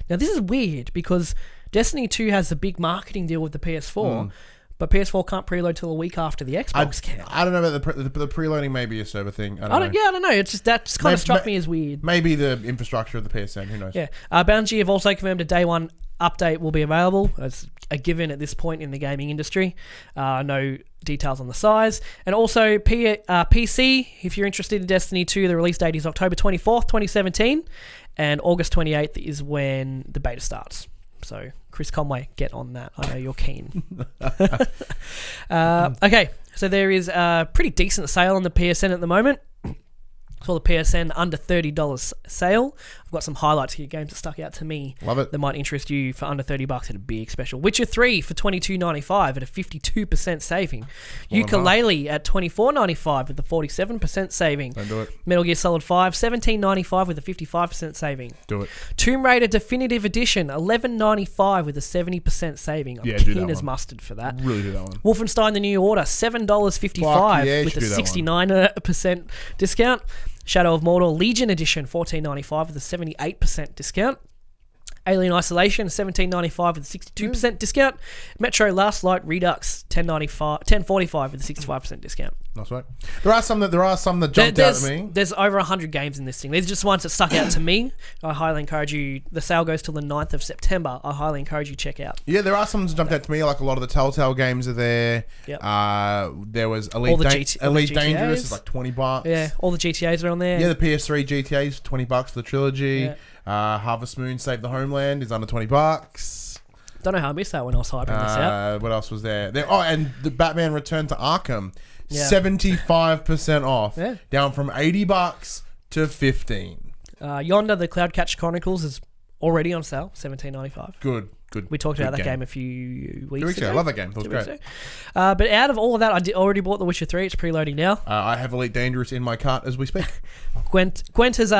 Now, this is weird because Destiny 2 has a big marketing deal with the PS4, but PS4 can't preload till a week after the Xbox can. I don't know about the preloading. Maybe a server thing. I don't know. It's just that just kind of struck me as weird. Maybe the infrastructure of the PSN. Who knows? Yeah. Bungie have also confirmed a day one update will be available. It's a given at this point in the gaming industry. No details on the size. And also PC, if you're interested in Destiny 2, the release date is October 24th, 2017. And August 28th is when the beta starts. So, Chris Conway, get on that. I know you're keen. Okay, so there is a pretty decent sale on the PSN at the moment. It's called the PSN under $30 sale. I've got some highlights here, games that stuck out to me. Love it. That might interest you for under $30 at a big special. Witcher 3 for $22.95 at a 52% saving. Ukulele at $24.95 with a 47% saving. Don't do it. Metal Gear Solid 5, $17.95 with a 55% saving. Do it. Tomb Raider Definitive Edition, $11.95 with a 70% saving. I'm Yeah, do that keen as one. mustard for that. Really do that one. Wolfenstein The New Order, $7.55 Fuck yeah, you with a should do that 69% discount. Shadow of Mordor Legion Edition, $14.95 with a 78% discount. Alien Isolation, $17.95 with a 62% discount. Metro Last Light Redux, $10.45 with a 65% discount. Nice work. There are some that jumped out at me. There's over 100 games in this thing. These are just ones that stuck out to me. I highly encourage you. The sale goes till the 9th of September. I highly encourage you to check out. Yeah, there are some that jumped out to me. Like a lot of the Telltale games are there. Yep. There was All Elite, the Elite GTAs. Dangerous is like $20. Yeah, all the GTAs are on there. Yeah, the PS3 GTAs $20 for the trilogy. Yeah. Harvest Moon Save the Homeland is under $20. Don't know how I missed that when I was hyping this out. What else was there? And the Batman Return to Arkham, Yeah. 75% off, Yeah. down from $80 to $15. Yonder, the Cloud Catch Chronicles is already on sale, $17.95. Good. We talked good about that game a few weeks weeks ago. ago. I love that game. It was 2 weeks great. ago. But out of all of that, I already bought The Witcher 3. It's preloading now. I have Elite Dangerous in my cart as we speak. Gwent has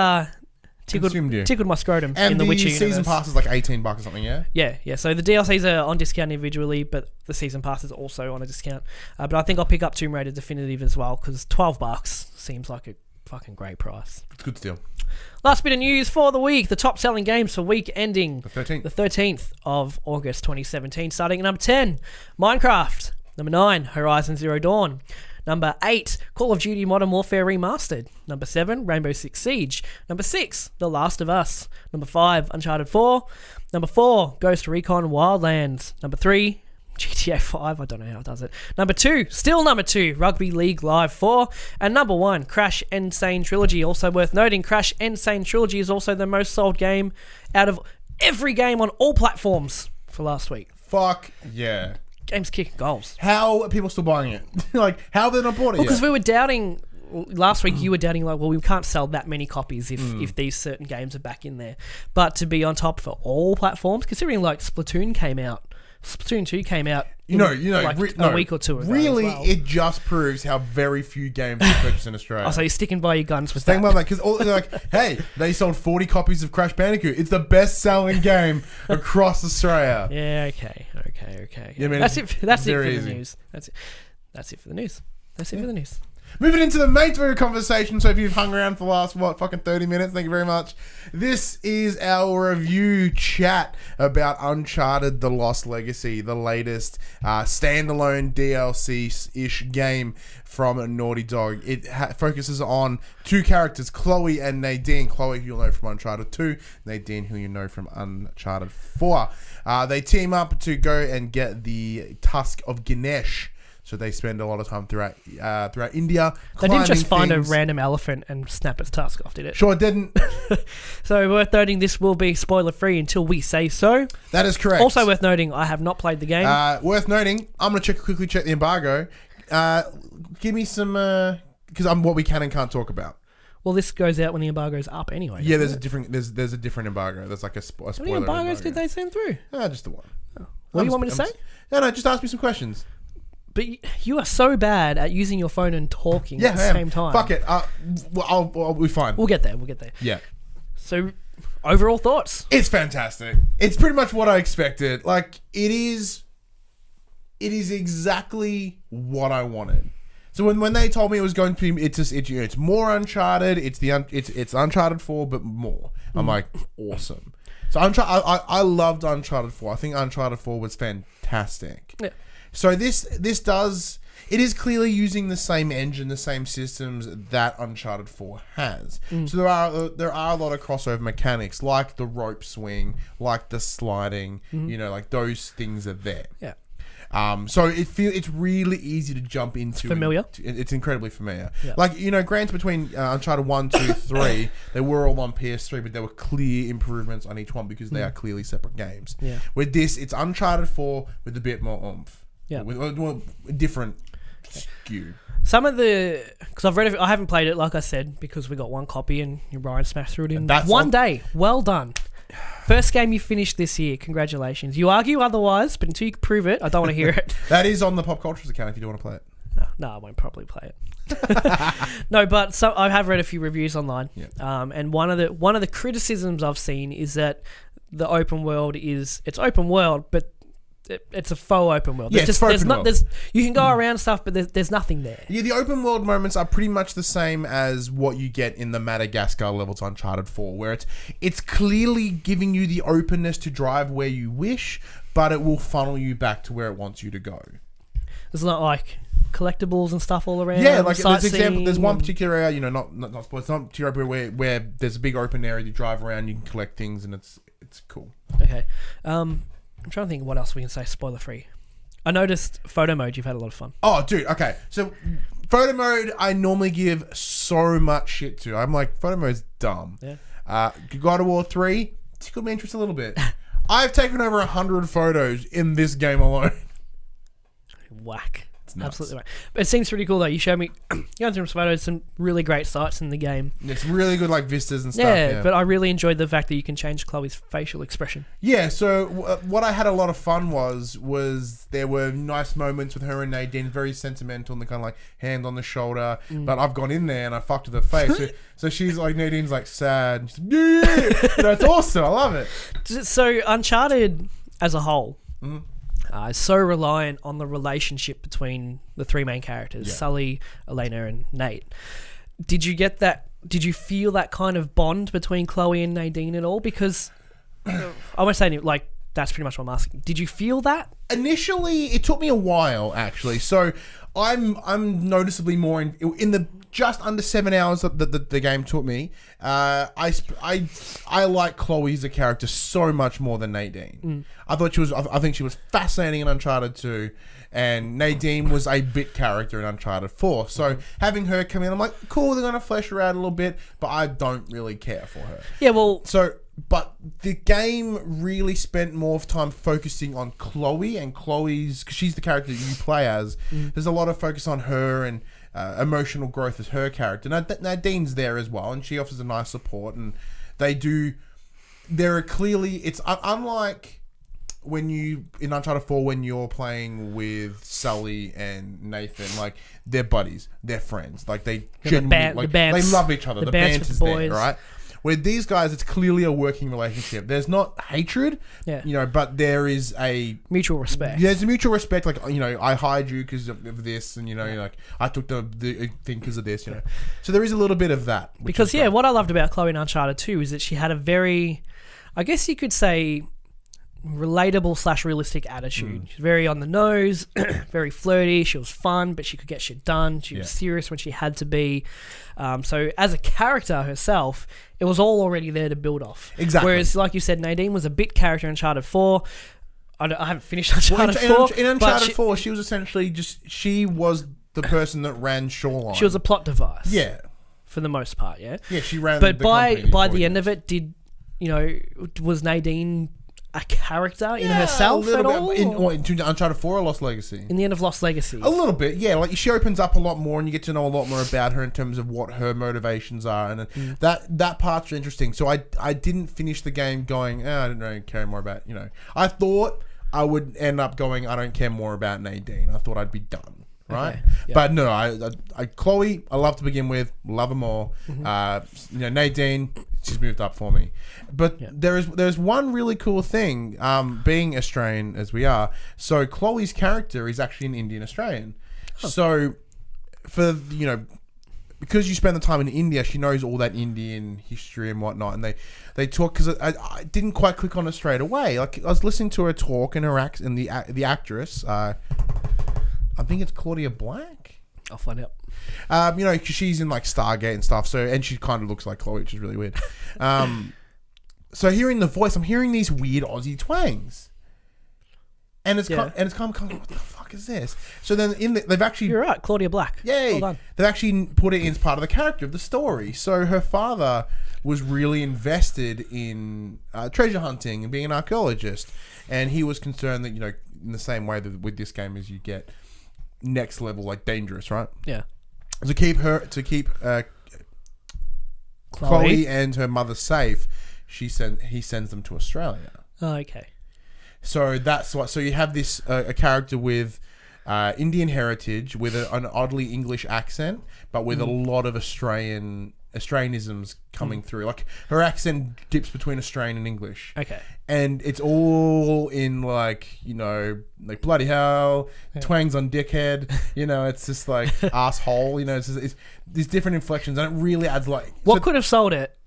Consumed you. tickled my scrotum And in the Witcher season universe. pass is like $18 or something, yeah? Yeah. So the DLCs are on discount individually, but the season pass is also on a discount. But I think I'll pick up Tomb Raider Definitive as well because $12 seems like a fucking great price. It's good still. Last bit of news for the week: the top selling games for week ending The 13th. the 13th of August 2017. Starting at number 10, Minecraft. Number 9, Horizon Zero Dawn. Number 8, Call of Duty Modern Warfare Remastered. Number 7, Rainbow Six Siege. Number 6, The Last of Us. Number 5, Uncharted 4. Number 4, Ghost Recon Wildlands. Number 3, GTA 5. I don't know how it does it. Number 2, still number 2, Rugby League Live 4. And number 1, Crash Insane Trilogy. Also worth noting, Crash Insane Trilogy is also the most sold game out of every game on all platforms for last week. Fuck yeah. Game's kicking goals. How are people still buying it? Like, how have they not bought it Because yet? we were doubting last week. You were doubting like, well, we can't sell that many copies if these certain games are back in there. But to be on top for all platforms, considering like Splatoon 2 came out. A week or two ago. Really, as well. it just proves how very few games are purchased in Australia. Oh, so you're sticking by your guns with Staying that. by that because they're like, hey, they sold 40 copies of Crash Bandicoot. It's the best-selling game across Australia. Yeah. Okay. Yeah, I mean, that's it. That's it for very the easy. news. That's it for the news. That's it for the news. Moving into the main topic of conversation, so if you've hung around for the last, fucking 30 minutes, thank you very much. This is our review chat about Uncharted The Lost Legacy, the latest standalone DLC-ish game from Naughty Dog. It focuses on two characters, Chloe and Nadine. Chloe, who you'll know from Uncharted 2, Nadine, who you know from Uncharted 4. They team up to go and get the Tusk of Ganesh. So they spend a lot of time throughout India. They didn't just find things. a random elephant and snap its tusk off, did it? Sure didn't. So worth noting, this will be spoiler free until we say so. That is correct. Also worth noting, I have not played the game. Worth noting, I'm going to quickly check the embargo. Give me some, because I'm what we can and can't talk about. Well, this goes out when the embargo's up anyway. Yeah, there's a different embargo. There's like a spoiler. How many embargoes did they send through? Just the one. What do you want me to say? No, just ask me some questions. But you are so bad at using your phone and talking at the same time. Fuck it. I'll be fine. We'll get there. Yeah. So, overall thoughts? It's fantastic. It's pretty much what I expected. Like, it is exactly what I wanted. So when they told me it was going to be, it's more Uncharted. It's Uncharted 4, but more. I'm like, awesome. So I loved Uncharted 4. I think Uncharted 4 was fantastic. Yeah. So this it is clearly using the same engine, the same systems that Uncharted 4 has. So there are a lot of crossover mechanics, like the rope swing, like the sliding. Like those things are there. Yeah. So it's really easy to jump into. Familiar. It's incredibly familiar. Yeah. Like, granted between Uncharted 1, 2, 3, they were all on PS3, but there were clear improvements on each one because they are clearly separate games. Yeah. With this, it's Uncharted 4 with a bit more oomph. Yeah. With different skew. Some of the, because I've read it, I haven't played it, like I said, because we got one copy and Ryan smashed through it in one day. Well done. First game you finished this year. Congratulations. You argue otherwise, but until you prove it, I don't want to hear it. That is on the PopCulturists account if you do want to play it. No, I won't probably play it. No, but so I have read a few reviews online, and one of the criticisms I've seen is that the open world it's open world, but it's a faux open world. Yeah, You can go around stuff, but there's nothing there. Yeah, the open world moments are pretty much the same as what you get in the Madagascar level to Uncharted 4, where it's clearly giving you the openness to drive where you wish, but it will funnel you back to where it wants you to go. It's not like collectibles and stuff all around. Yeah, like there's one particular area, not spoilers, not particular area where there's a big open area you drive around, you can collect things, and it's cool. Okay. I'm trying to think of what else we can say spoiler free. I noticed photo mode, you've had a lot of fun. Oh, dude, okay. So, photo mode, I normally give so much shit to. I'm like, photo mode's dumb. Yeah. God of War 3, tickled my interest a little bit. I've taken over 100 photos in this game alone. Whack. It's nuts. Absolutely right. But it seems pretty cool though. You showed me, you got some photos, some really great sights in the game. It's really good, like vistas and stuff. Yeah, but I really enjoyed the fact that you can change Chloe's facial expression. Yeah, so what I had a lot of fun was there were nice moments with her and Nadine, very sentimental, and the kind of like hand on the shoulder. But I've gone in there and I fucked with her face. So she's like, Nadine's like sad. And she's like, yeah! It's awesome. I love it. So Uncharted as a whole. Is so reliant on the relationship between the three main characters, Sully, Elena, and Nate. Did you get that? Did you feel that kind of bond between Chloe and Nadine at all? Because I won't say like that's pretty much what I'm asking. Did you feel that? Initially, it took me a while actually. So I'm noticeably more in the just under 7 hours that the game took me. I like Chloe as a character so much more than Nadine. I think she was fascinating in Uncharted 2, and Nadine was a bit character in Uncharted 4. So having her come in, I'm like, cool, they're gonna flesh her out a little bit, but I don't really care for her. Yeah, well, but the game really spent more time focusing on Chloe and Chloe's, because she's the character that you play as. There's a lot of focus on her and emotional growth as her character. Nadine's there as well, and she offers a nice support. And it's unlike when in Uncharted 4 when you're playing with Sully and Nathan, like they're buddies, they're friends, like they genuinely they love each other. The band is there, right? With these guys, it's clearly a working relationship. There's not hatred, but there is a mutual respect. There's a mutual respect. Like, I hired you because of this, and like I took the thing because of this. So there is a little bit of that. Because what I loved about Chloe in Uncharted 2 is that she had a very, I guess you could say, relatable / realistic attitude. She's very on the nose, very flirty. She was fun, but she could get shit done. She was serious when she had to be. So as a character herself, it was all already there to build off. Exactly. Whereas, like you said, Nadine was a bit character in Uncharted 4. I haven't finished Uncharted 4. In Uncharted 4, she was essentially she was the person that ran Shoreline. She was a plot device. Yeah. For the most part, yeah. Yeah, she ran. But by the end of it, was Nadine a character in herself at all? In Uncharted 4 or Lost Legacy? In the end of Lost Legacy. A little bit, yeah. Like, she opens up a lot more and you get to know a lot more about her in terms of what her motivations are. And that part's interesting. So I didn't finish the game going, I didn't really care more about, I thought I would end up going, I don't care more about Nadine. I thought I'd be done. Right, okay. Yep. But no, I Chloe, I love to begin with, love them all. Nadine, she's moved up for me. But there's one really cool thing, being Australian as we are. So Chloe's character is actually an Indian Australian. Oh. So because you spend the time in India, she knows all that Indian history and whatnot, and they talk, because I didn't quite click on it straight away. Like, I was listening to her talk and her act, and the actress. I think it's Claudia Black. I'll find out. 'Cause she's in like Stargate and stuff. So, and she kind of looks like Chloe, which is really weird. So hearing the voice, I'm hearing these weird Aussie twangs, and it's kind of what the fuck is this? So then they've actually, you're right, Claudia Black. Yay! Well done. They've actually put it in as part of the character of the story. So her father was really invested in treasure hunting and being an archaeologist, and he was concerned that in the same way that with this game as you get next level, like dangerous, right? Yeah. To keep Chloe and her mother safe, he sends them to Australia. Oh, okay. So that's what. So you have this a character with Indian heritage, with an oddly English accent, but with a lot of Australianisms coming through. Like her accent dips between Australian and English. Okay. And it's all in like bloody hell, twangs on dickhead. It's just like asshole. It's these different inflections, and it really adds like. What could have sold it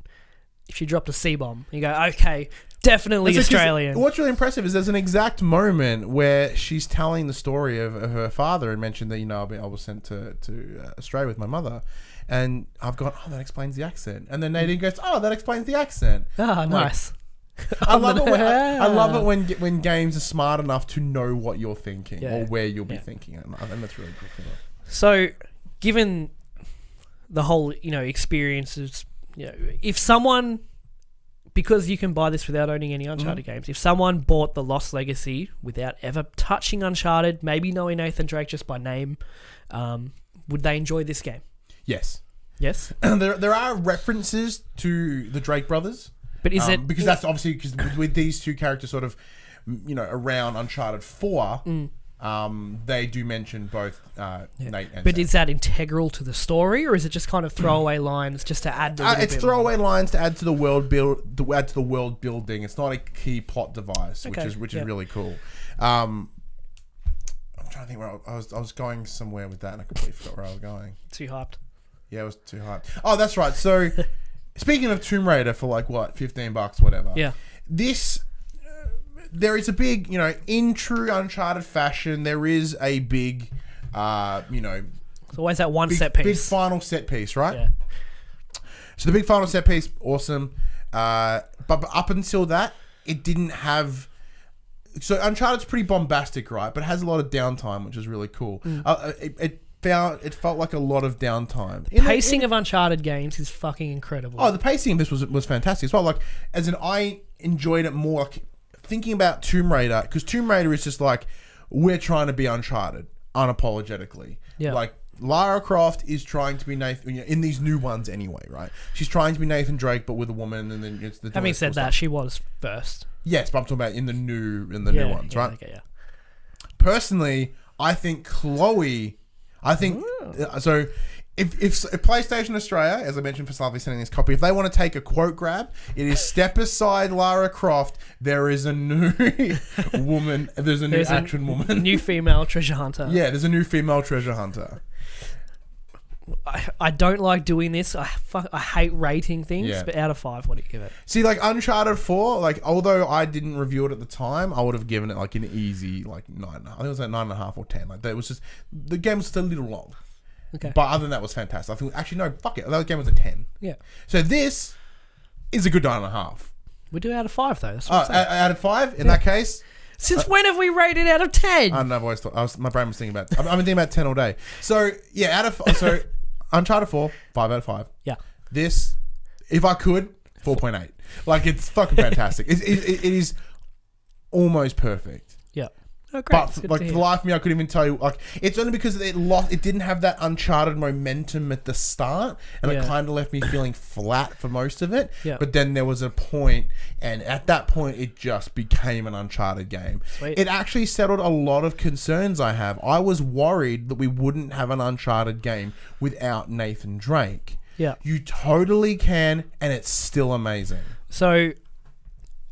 if you dropped a C-bomb? You go, okay, definitely Australian. What's really impressive is there's an exact moment where she's telling the story of her father and mentioned that I was sent to Australia with my mother, and I've gone, oh, that explains the accent, and then Nadine goes, oh, that explains the accent. Ah, nice. I love it when games are smart enough to know what you're thinking or where you'll be thinking, and that's really cool for that. So, given the whole experiences, if someone, because you can buy this without owning any Uncharted games, if someone bought the Lost Legacy without ever touching Uncharted, maybe knowing Nathan Drake just by name, would they enjoy this game? Yes. Yes. There are references to the Drake brothers. But is it... Because that's obviously... Because with these two characters sort of, around Uncharted 4, they do mention both Nate and But Sam. is that integral to the story, or is it just kind of throwaway lines just to add... It's throwaway lines to add to the world building. It's not a key plot device, which is really cool. I'm trying to think where I was going somewhere with that, and I completely forgot where I was going. Too hyped. Yeah, it was too hyped. Oh, that's right. So... Speaking of Tomb Raider for like what, $15, whatever. Yeah. This, there is a big, in true Uncharted fashion, there is a big, It's always that one set piece. Big final set piece, right? Yeah. So the big final set piece, awesome. But up until that, it didn't have. So Uncharted's pretty bombastic, right? But it has a lot of downtime, which is really cool. It felt like a lot of downtime. Pacing of Uncharted games is fucking incredible. Oh, the pacing of this was fantastic as well. Like, I enjoyed it more. Like, thinking about Tomb Raider, because Tomb Raider is just like, we're trying to be Uncharted unapologetically. Yeah. Like, Lara Croft is trying to be Nathan, in these new ones anyway, right? She's trying to be Nathan Drake, but with a woman, and then it's the. Having said that, she was first. Yes, but I'm talking about in the new ones, right? Okay, yeah. Personally, I think Chloe. So. If PlayStation Australia, as I mentioned for Slavy sending this copy, if they want to take a quote grab, it is step aside Lara Croft. There is a new woman. There's a new action woman. New female treasure hunter. Yeah, there's a new female treasure hunter. I don't like doing this. I hate rating things, but out of 5, what do you give it? See, like Uncharted 4, like although I didn't review it at the time, I would have given it like an easy like 9. I think it was like 9.5 or 10. Like that was just the game was just a little long. Okay. But other than that was fantastic. I think actually no, fuck it. That game was a 10. Yeah. So this is a good 9.5. We do out of 5 though. That's what I'm saying. Out of 5 in that case. Since when have we rated out of 10? I don't know. I've always thought my brain was thinking about. I've been thinking about 10 all day. So yeah, Uncharted 4, 5 out of 5. Yeah. This, if I could, 4.8. Like it's fucking fantastic. It is almost perfect. Yeah. Oh, great. But like for the life of me, I couldn't even tell you. Like it's only because it didn't have that Uncharted momentum at the start, and it kind of left me feeling flat for most of it. Yeah. But then there was a point, and at that point, it just became an Uncharted game. Sweet. It actually settled a lot of concerns I have. I was worried that we wouldn't have an Uncharted game without Nathan Drake. Yeah. You totally can, and it's still amazing. So,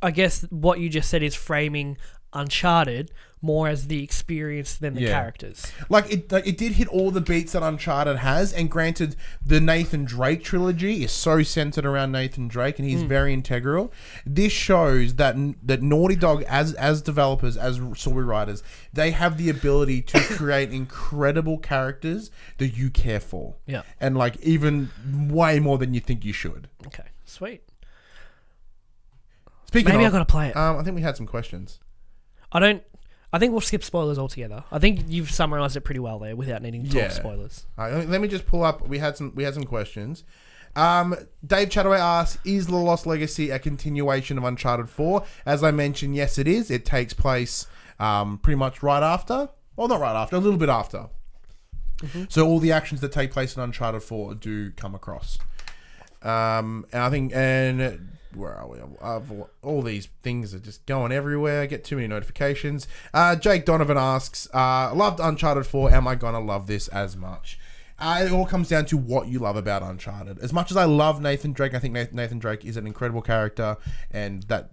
I guess what you just said is framing Uncharted more as the experience than the characters. Like it did hit all the beats that Uncharted has, and granted, the Nathan Drake trilogy is so centered around Nathan Drake, and he's very integral. This shows that Naughty Dog, as developers, as story writers, they have the ability to create incredible characters that you care for. Yeah, and like even way more than you think you should. Okay, sweet. Speaking Maybe of, I gotta play it. I think we had some questions. I think we'll skip spoilers altogether. I think you've summarized it pretty well there without needing to talk spoilers. Let me just pull up. We had some questions. Dave Chataway asks, is The Lost Legacy a continuation of Uncharted 4? As I mentioned, yes, it is. It takes place pretty much right after. Well, not right after. A little bit after. So all the actions that take place in Uncharted 4 do come across. And I think, where are we? All these things are just going everywhere. I get too many notifications. Jake Donovan asks, loved Uncharted 4. Am I going to love this as much? It all comes down to what you love about Uncharted. As much as I love Nathan Drake, I think Nathan Drake is an incredible character, and that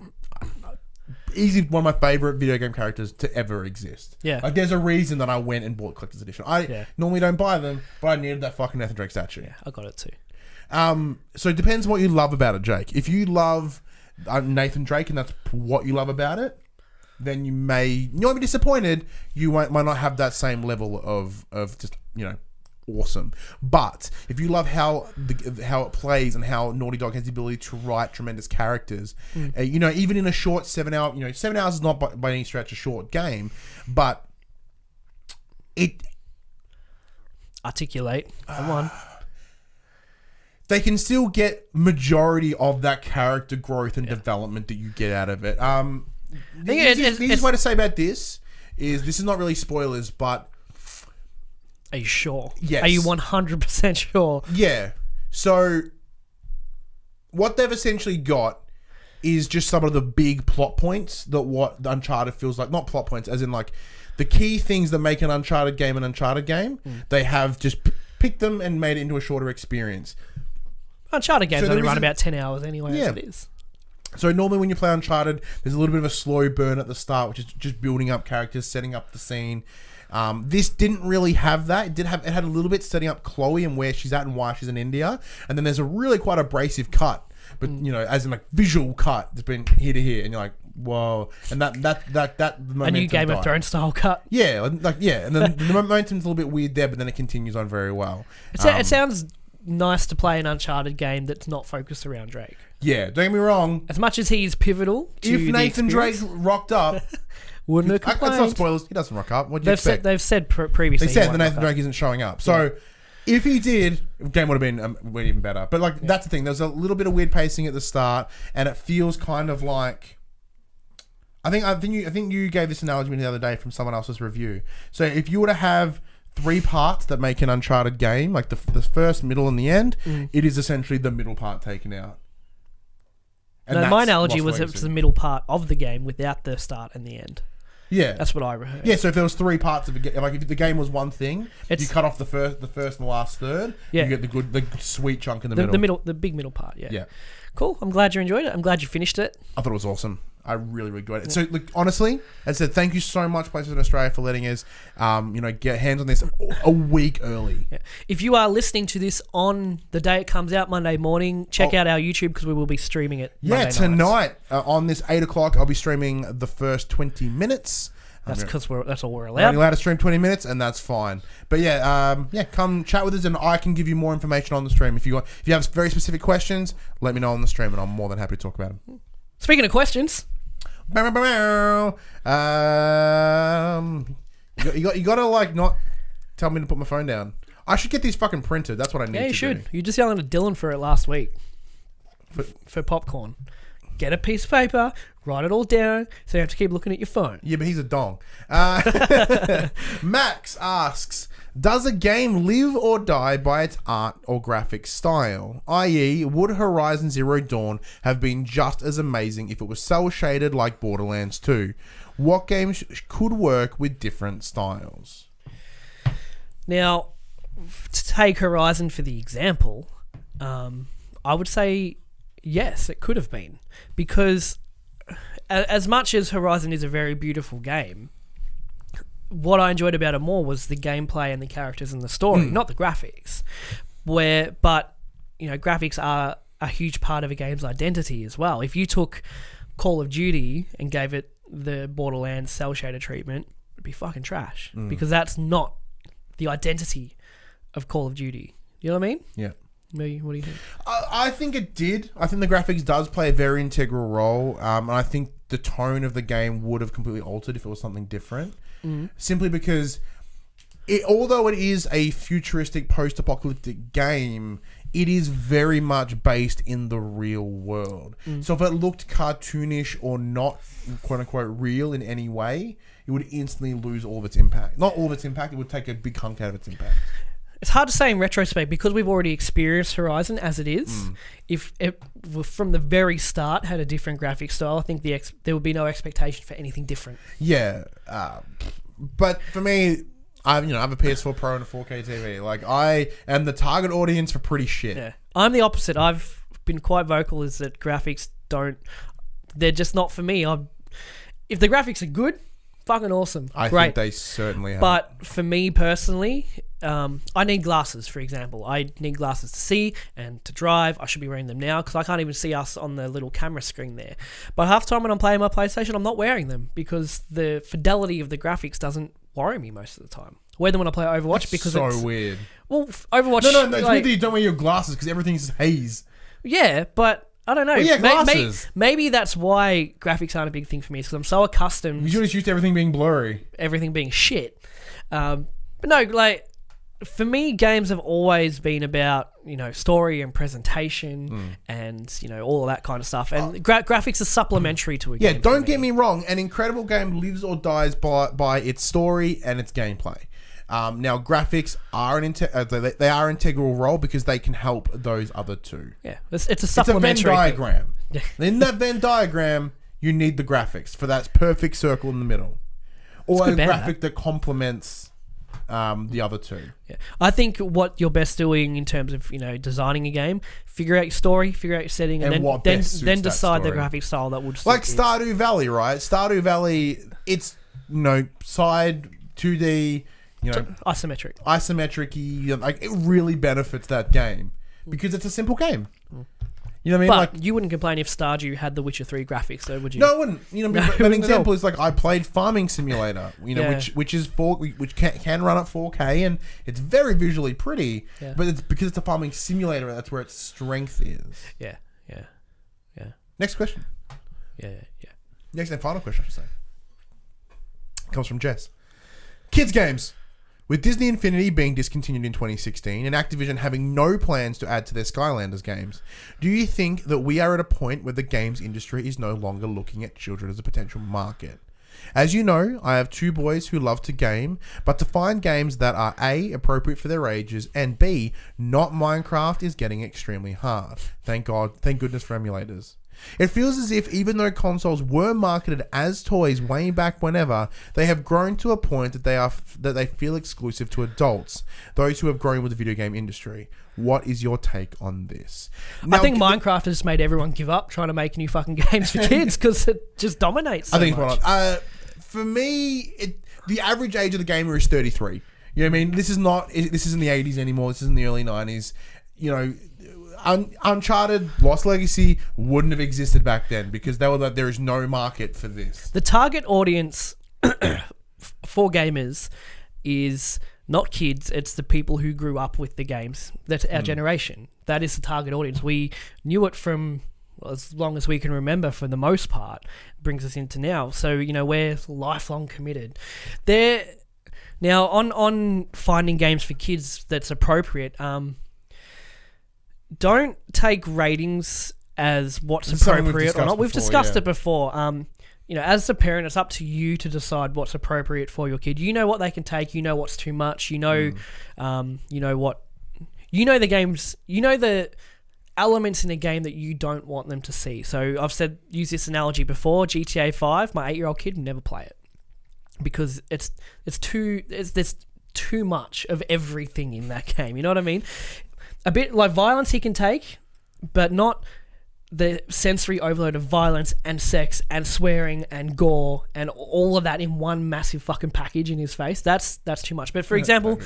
easily one of my favorite video game characters to ever exist. Yeah. Like, there's a reason that I went and bought collector's edition. I normally don't buy them, but I needed that fucking Nathan Drake statue. Yeah, I got it too. So it depends what you love about it, Jake. If you love Nathan Drake and that's what you love about it, then you might be disappointed. You might not have that same level of just, awesome. But if you love how it plays and how Naughty Dog has the ability to write tremendous characters, even in a short 7 hour, 7 hours is not by any stretch a short game, but it articulate. Come on. They can still get majority of that character growth and development that you get out of it. The easiest way to say about this is not really spoilers, but are you sure? Yes. Are you 100% sure? Yeah. So what they've essentially got is just some of the big plot points that what the Uncharted feels like. Not plot points, as in like the key things that make an Uncharted game an Uncharted game. They have just picked them and made it into a shorter experience. Uncharted games only run about 10 hours anyway, as it is. So normally when you play Uncharted, there's a little bit of a slow burn at the start, which is just building up characters, setting up the scene. This didn't really have that. It had a little bit setting up Chloe and where she's at and why she's in India. And then there's a really quite abrasive cut, but as in like visual cut that's been here to here, and you're like, whoa. And that a new Game of Thrones style cut. Yeah, and then the momentum's a little bit weird there, but then it continues on very well. It sounds nice to play an Uncharted game that's not focused around Drake. Yeah, don't get me wrong. As much as he's pivotal to if Nathan Drake rocked up, wouldn't have complained. It's not spoilers. He doesn't rock up. What do you expect? They've said previously. They said that Nathan Drake isn't showing up. So if he did, the game would have been way even better. But that's the thing. There's a little bit of weird pacing at the start, and it feels kind of like. I think you gave this analogy the other day from someone else's review. So if you were to have 3 parts that make an Uncharted game, like the first, middle, and the end, it is essentially the middle part taken out. And my analogy was it's the middle part of the game without the start and the end. Yeah, that's what I heard. Yeah, so if there was 3 parts of a game, like if the game was one thing, you cut off the first and the last third. You get the sweet chunk in the middle. The big middle part. Yeah. Cool. I'm glad you enjoyed it. I'm glad you finished it. I thought it was awesome. I really, really enjoyed it. So, look, honestly, as I said, thank you so much, PlayStation Australia, for letting us, get hands on this a week early. Yeah. If you are listening to this on the day it comes out, Monday morning, check out our YouTube because we will be streaming it. Monday tonight on this 8 o'clock, I'll be streaming the first 20 minutes. That's because that's all we're allowed. We're only allowed to stream 20 minutes, and that's fine. But come chat with us, and I can give you more information on the stream. If you have very specific questions, let me know on the stream, and I'm more than happy to talk about them. Speaking of questions. You gotta not tell me to put my phone down. I should get these fucking printed. That's what I need to do. Yeah, you should. You just yelling at Dylan for it last week. For popcorn. Get a piece of paper, write it all down, so you have to keep looking at your phone. Yeah, but he's a dong. Max asks, does a game live or die by its art or graphic style? I.e., would Horizon Zero Dawn have been just as amazing if it was cel-shaded like Borderlands 2? What games could work with different styles? Now, to take Horizon for the example, I would say yes, it could have been. Because as much as Horizon is a very beautiful game, what I enjoyed about it more was the gameplay and the characters and the story, not the graphics. But graphics are a huge part of a game's identity as well. If you took Call of Duty and gave it the Borderlands cel shaded treatment, it'd be fucking trash because that's not the identity of Call of Duty. You know what I mean? Yeah. Maybe, what do you think? I think it did. I think the graphics does play a very integral role, and I think the tone of the game would have completely altered if it was something different. Simply because, although it is a futuristic post-apocalyptic game, it is very much based in the real world. So if it looked cartoonish or not quote unquote real in any way, it would instantly lose all of its impact. Not all of its impact, it would take a big hunk out of its impact. It's hard to say in retrospect because we've already experienced Horizon as it is. If it from the very start had a different graphic style, I think there would be no expectation for anything different. Yeah, but for me, I have a PS4 Pro and a 4K TV. Like, I am the target audience for pretty shit. Yeah, I'm the opposite. I've been quite vocal is that graphics they're just not for me. If the graphics are good, fucking awesome. I Great. think they certainly have. But for me personally, I need glasses, for example. I need glasses to see and to drive. I should be wearing them now because I can't even see us on the little camera screen there. But half the time when I'm playing my PlayStation, I'm not wearing them because the fidelity of the graphics doesn't worry me most of the time. I wear them when I play Overwatch That's because so it's... weird. Well, Overwatch... No, it's weird that you don't wear your glasses because everything's haze. Yeah, but... I don't know. Well, yeah, glasses. Maybe that's why graphics aren't a big thing for me. Because I'm so accustomed... You're just used to everything being blurry. Everything being shit. But no, like... For me, games have always been about, story and presentation and, all of that kind of stuff. And graphics are supplementary to a game. Yeah, don't get me wrong. An incredible game lives or dies by its story and its gameplay. Now, graphics are they are an integral role because they can help those other two. Yeah, it's a supplementary It's a Venn diagram. In that Venn diagram, you need the graphics for that perfect circle in the middle. Or a graphic that complements... the other two. Yeah, I think what you're best doing in terms of designing a game, figure out your story, figure out your setting, and then decide the graphic style that would suit like Stardew Valley, right? Stardew Valley, it's side 2D, isometric, like it really benefits that game because it's a simple game. You know what I mean? But you wouldn't complain if Stardew had the Witcher 3 graphics, though, would you? No, I wouldn't. An example is like I played Farming Simulator, which can run at 4K and it's very visually pretty. Yeah. But it's because it's a farming simulator. That's where its strength is. Yeah. Next question. Yeah. Next and final question, I should say, comes from Jess. Kids games. With Disney Infinity being discontinued in 2016 and Activision having no plans to add to their Skylanders games, do you think that we are at a point where the games industry is no longer looking at children as a potential market? As you know, I have two boys who love to game, but to find games that are A, appropriate for their ages, and B, not Minecraft is getting extremely hard. Thank goodness for emulators. It feels as if even though consoles were marketed as toys way back whenever, they have grown to a point that they feel exclusive to adults, those who have grown with the video game industry. What is your take on this? Now, I think Minecraft has made everyone give up trying to make new fucking games for kids because it just dominates so much. For me, the average age of the gamer is 33. You know what I mean? This isn't the 80s anymore. This is in the early 90s. Uncharted, Lost Legacy wouldn't have existed back then because they were like, there is no market for this. The target audience for gamers is not kids, it's the people who grew up with the games. That's our generation. That is the target audience. We knew it from as long as we can remember for the most part. Brings us into now. So, we're lifelong committed. Now, on finding games for kids that's appropriate, don't take ratings as what's appropriate or not. We've discussed it before. As a parent, it's up to you to decide what's appropriate for your kid. You know what they can take. You know what's too much. You know the games. You know the elements in a game that you don't want them to see. So I've used this analogy before. GTA 5. My 8-year-old kid would never play it because there's too much of everything in that game. You know what I mean? A bit like violence he can take, but not the sensory overload of violence and sex and swearing and gore and all of that in one massive fucking package in his face. That's too much. But for example,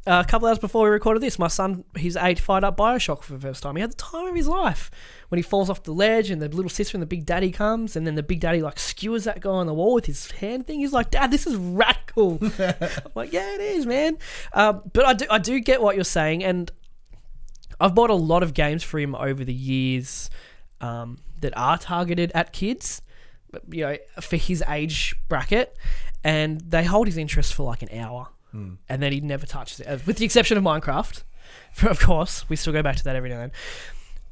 a couple hours before we recorded this, my son, he's 8, fired up Bioshock for the first time. He had the time of his life when he falls off the ledge and the little sister and the big daddy comes and then the big daddy skewers that guy on the wall with his hand thing. He's like, Dad, this is radical. I'm like, yeah, it is, man. But I do get what you're saying, and I've bought a lot of games for him over the years that are targeted at kids, for his age bracket, and they hold his interest for like an hour, and then he never touches it, with the exception of Minecraft. Of course, we still go back to that every now and then.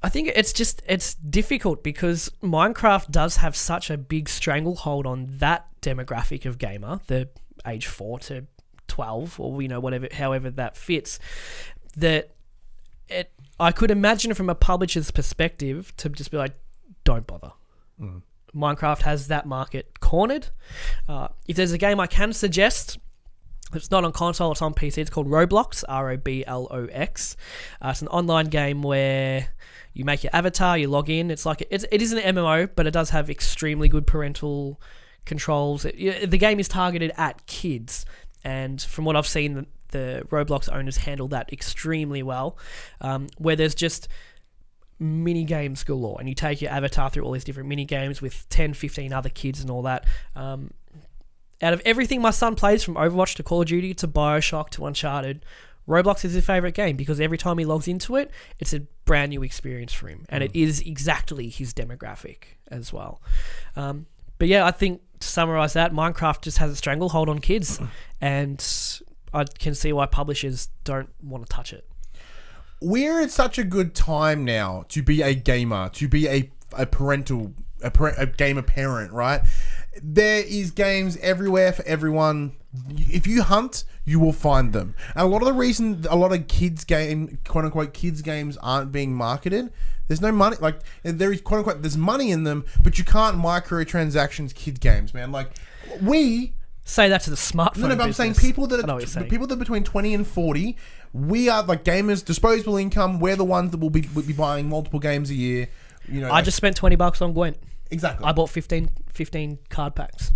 I think it's difficult because Minecraft does have such a big stranglehold on that demographic of gamer, the age 4 to 12 or whatever, however that fits, that I could imagine from a publisher's perspective to just be like, don't bother. Minecraft has that market cornered. If there's a game I can suggest, it's not on console, it's on PC, it's called Roblox, Roblox. It's an online game where you make your avatar, you log in. It is an MMO, but it does have extremely good parental controls. The game is targeted at kids, and from what I've seen, the Roblox owners handle that extremely well, where there's just mini games galore, and you take your avatar through all these different mini games with 10, 15 other kids and all that. Out of everything my son plays, from Overwatch to Call of Duty to Bioshock to Uncharted, Roblox is his favourite game because every time he logs into it, it's a brand new experience for him, and it is exactly his demographic as well. But yeah, I think to summarise that, Minecraft just has a stranglehold on kids, and I can see why publishers don't want to touch it. We're at such a good time now to be a gamer, to be a gamer parent, right? There is games everywhere for everyone. If you hunt, you will find them. And a lot of the reason a lot of quote unquote kids games aren't being marketed, there's no money. Like, there is quote unquote there's money in them, but you can't microtransactions kid games, man. Like, we say that to the smartphone. No, but I'm saying people that are between 20 and 40, we are like gamers, disposable income. We're the ones that will be buying multiple games a year. I just spent $20 on Gwent. Exactly. I bought 15 card packs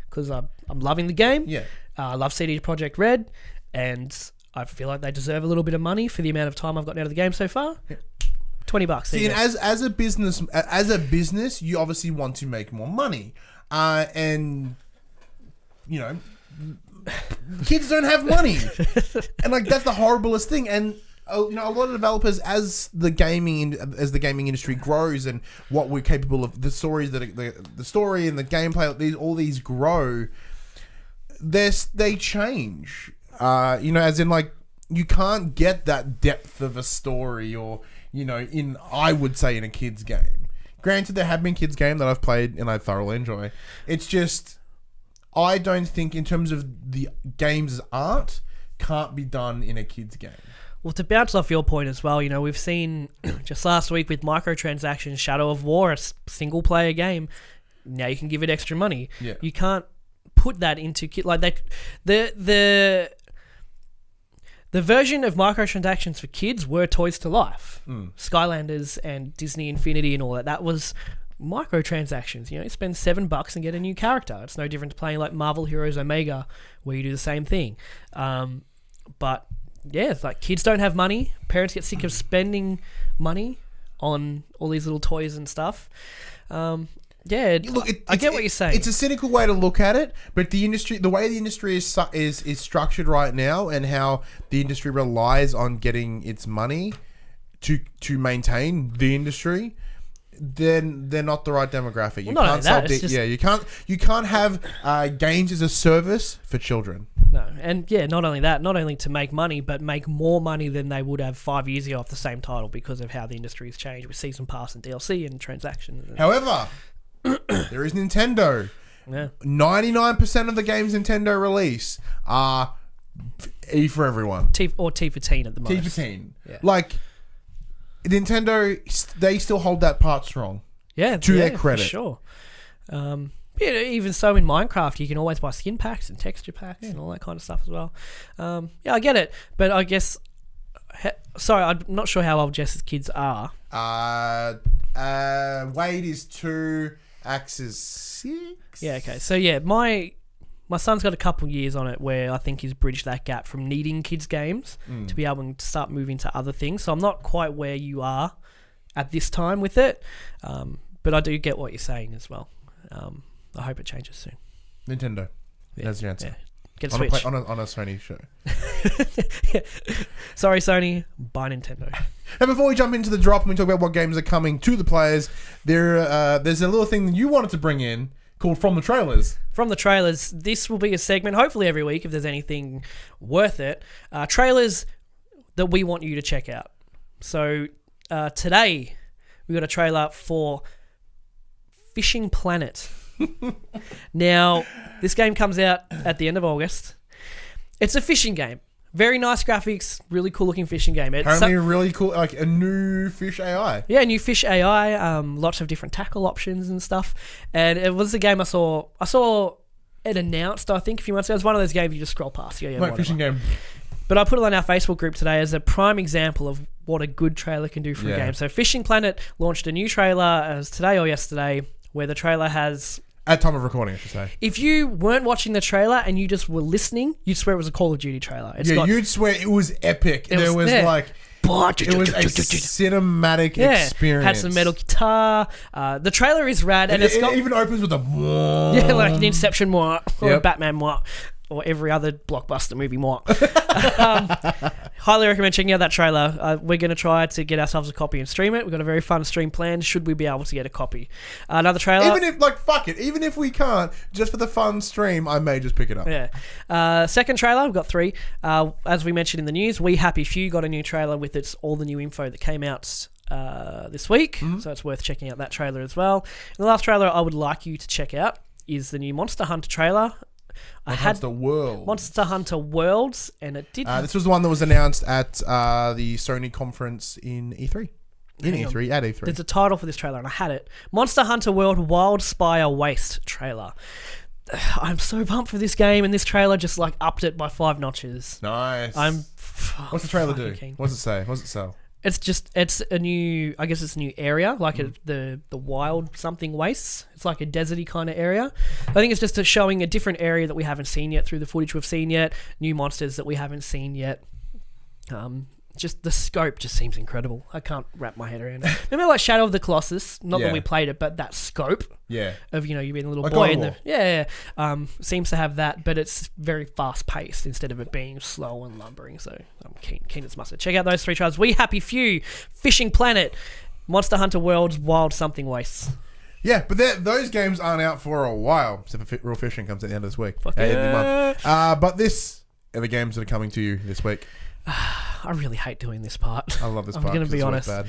because I'm loving the game. Yeah. I love CD Projekt Red, and I feel like they deserve a little bit of money for the amount of time I've gotten out of the game so far. Yeah. $20. See, and as a business, you obviously want to make more money, and kids don't have money, and like that's the horriblest thing. And a lot of developers, as the gaming industry grows and what we're capable of, the stories that the story and the gameplay, all these grow, they change. As in, like, you can't get that depth of a story, or I would say in a kid's game. Granted, there have been kids' games that I've played and I thoroughly enjoy. It's just, I don't think in terms of the games as art, can't be done in a kid's game. Well, to bounce off your point as well, we've seen just last week with microtransactions, Shadow of War, a single-player game. Now you can give it extra money. Yeah. You can't put that into like that. The version of microtransactions for kids were Toys to Life, Skylanders, and Disney Infinity, and all that. That was microtransactions. You spend $7 and get a new character. It's no different to playing like Marvel Heroes Omega, where you do the same thing. But yeah, it's like kids don't have money. Parents get sick of spending money on all these little toys and stuff. I get what you're saying. It's a cynical way to look at it, but the way the industry is structured right now, and how the industry relies on getting its money to maintain the industry, then they're not the right demographic. You can't have games as a service for children. No, and yeah, not only to make money, but make more money than they would have 5 years ago off the same title, because of how the industry has changed with season pass and DLC and transactions. However, there is Nintendo. Yeah. 99% of the games Nintendo release are E for everyone. T for teen at the most. T for teen. Yeah. Like, Nintendo, they still hold that part strong. Yeah, to their credit. For sure. Even so, in Minecraft, you can always buy skin packs and texture packs and all that kind of stuff as well. I get it, but I guess. Sorry, I'm not sure how old Jess's kids are. Wade is 2, Axe is 6. Yeah. Okay. So yeah, my son's got a couple years on it where I think he's bridged that gap from needing kids' games to be able to start moving to other things. So I'm not quite where you are at this time with it, but I do get what you're saying as well. I hope it changes soon. Nintendo. Yeah, that's the answer. Yeah. Get a Switch. On a Sony show. Yeah. Sorry, Sony. Buy Nintendo. And before we jump into the drop and we talk about what games are coming to the players, there's a little thing that you wanted to bring in called From the Trailers. From the Trailers. This will be a segment, hopefully every week, if there's anything worth it. Trailers that we want you to check out. So today we got a trailer for Fishing Planet. Now, this game comes out at the end of August. It's a fishing game. Very nice graphics, really cool looking fishing game. It's Apparently really cool, like a new fish AI. Yeah, new fish AI, lots of different tackle options and stuff. And it was a game I saw it announced, I think, a few months ago. It's one of those games you just scroll past. Yeah, Like whatever. fishing game. But I put it on our Facebook group today as a prime example of what a good trailer can do for a game. So Fishing Planet launched a new trailer as today or yesterday, where the trailer has... At time of recording, I should say. If you weren't watching the trailer and you just were listening, you'd swear it was a Call of Duty trailer. You'd swear it was epic. It was a cinematic experience. Had some metal guitar. The trailer is rad. And it even opens with a... Yeah, like an Inception or a Batman or every other blockbuster movie highly recommend checking out that trailer. We're going to try to get ourselves a copy and stream it. We've got a very fun stream planned should we be able to get a copy. Another trailer. Even if we can't, just for the fun stream, I may just pick it up. Yeah. Second trailer, we've got 3. As we mentioned in the news, We Happy Few got a new trailer with all the new info that came out this week. So it's worth checking out that trailer as well. And the last trailer I would like you to check out is the new Monster Hunter trailer. Monster Worlds, and it did... this was the one that was announced at the Sony conference in E3. At E3. There's a title for this trailer, and I had it. Monster Hunter World Wild Spire Waste trailer. I'm so pumped for this game, and this trailer just like upped it by 5 notches. Nice. What's the trailer do? Keen. What does it say? What does it sell? It's a new, I guess it's a new area, like the wild something wastes. It's like a deserty kind of area. I think it's just showing a different area that we haven't seen yet through the footage we've seen yet, new monsters that we haven't seen yet. Just the scope just seems incredible. I can't wrap my head around it. Remember like Shadow of the Colossus? Not that we played it, but that scope of, you being a little boy in the... seems to have that, but it's very fast paced instead of it being slow and lumbering. So I'm keen as mustard. Check out those 3 trailers. We Happy Few, Fishing Planet, Monster Hunter World's Wild Something Wastes. Yeah, but those games aren't out for a while. Except for Real Fishing comes at the end of this week. Fuck End of the month. But this are the games that are coming to you this week. I really hate doing this part. I love this part. I'm going to be honest. Bad.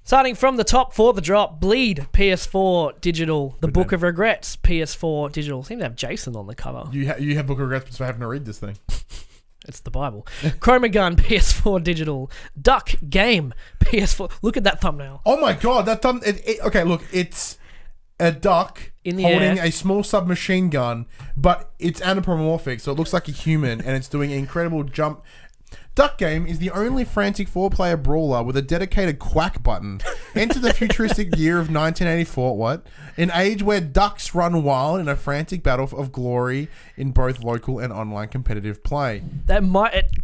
Starting from the top for the drop, Bleed, PS4 Digital, The Book of Regrets, PS4 Digital. Seem to have Jason on the cover. You have Book of Regrets for having to read this thing. It's the Bible. Chroma Gun, PS4 Digital, Duck Game, PS4. Look at that thumbnail. Oh my god, that thumb... Okay, look, it's a duck holding a small submachine gun, but it's anthropomorphic, so it looks like a human, and it's doing an incredible jump... Duck Game is the only frantic 4-player brawler with a dedicated quack button. Enter the futuristic year of 1984, an age where ducks run wild in a frantic battle of glory in both local and online competitive play. It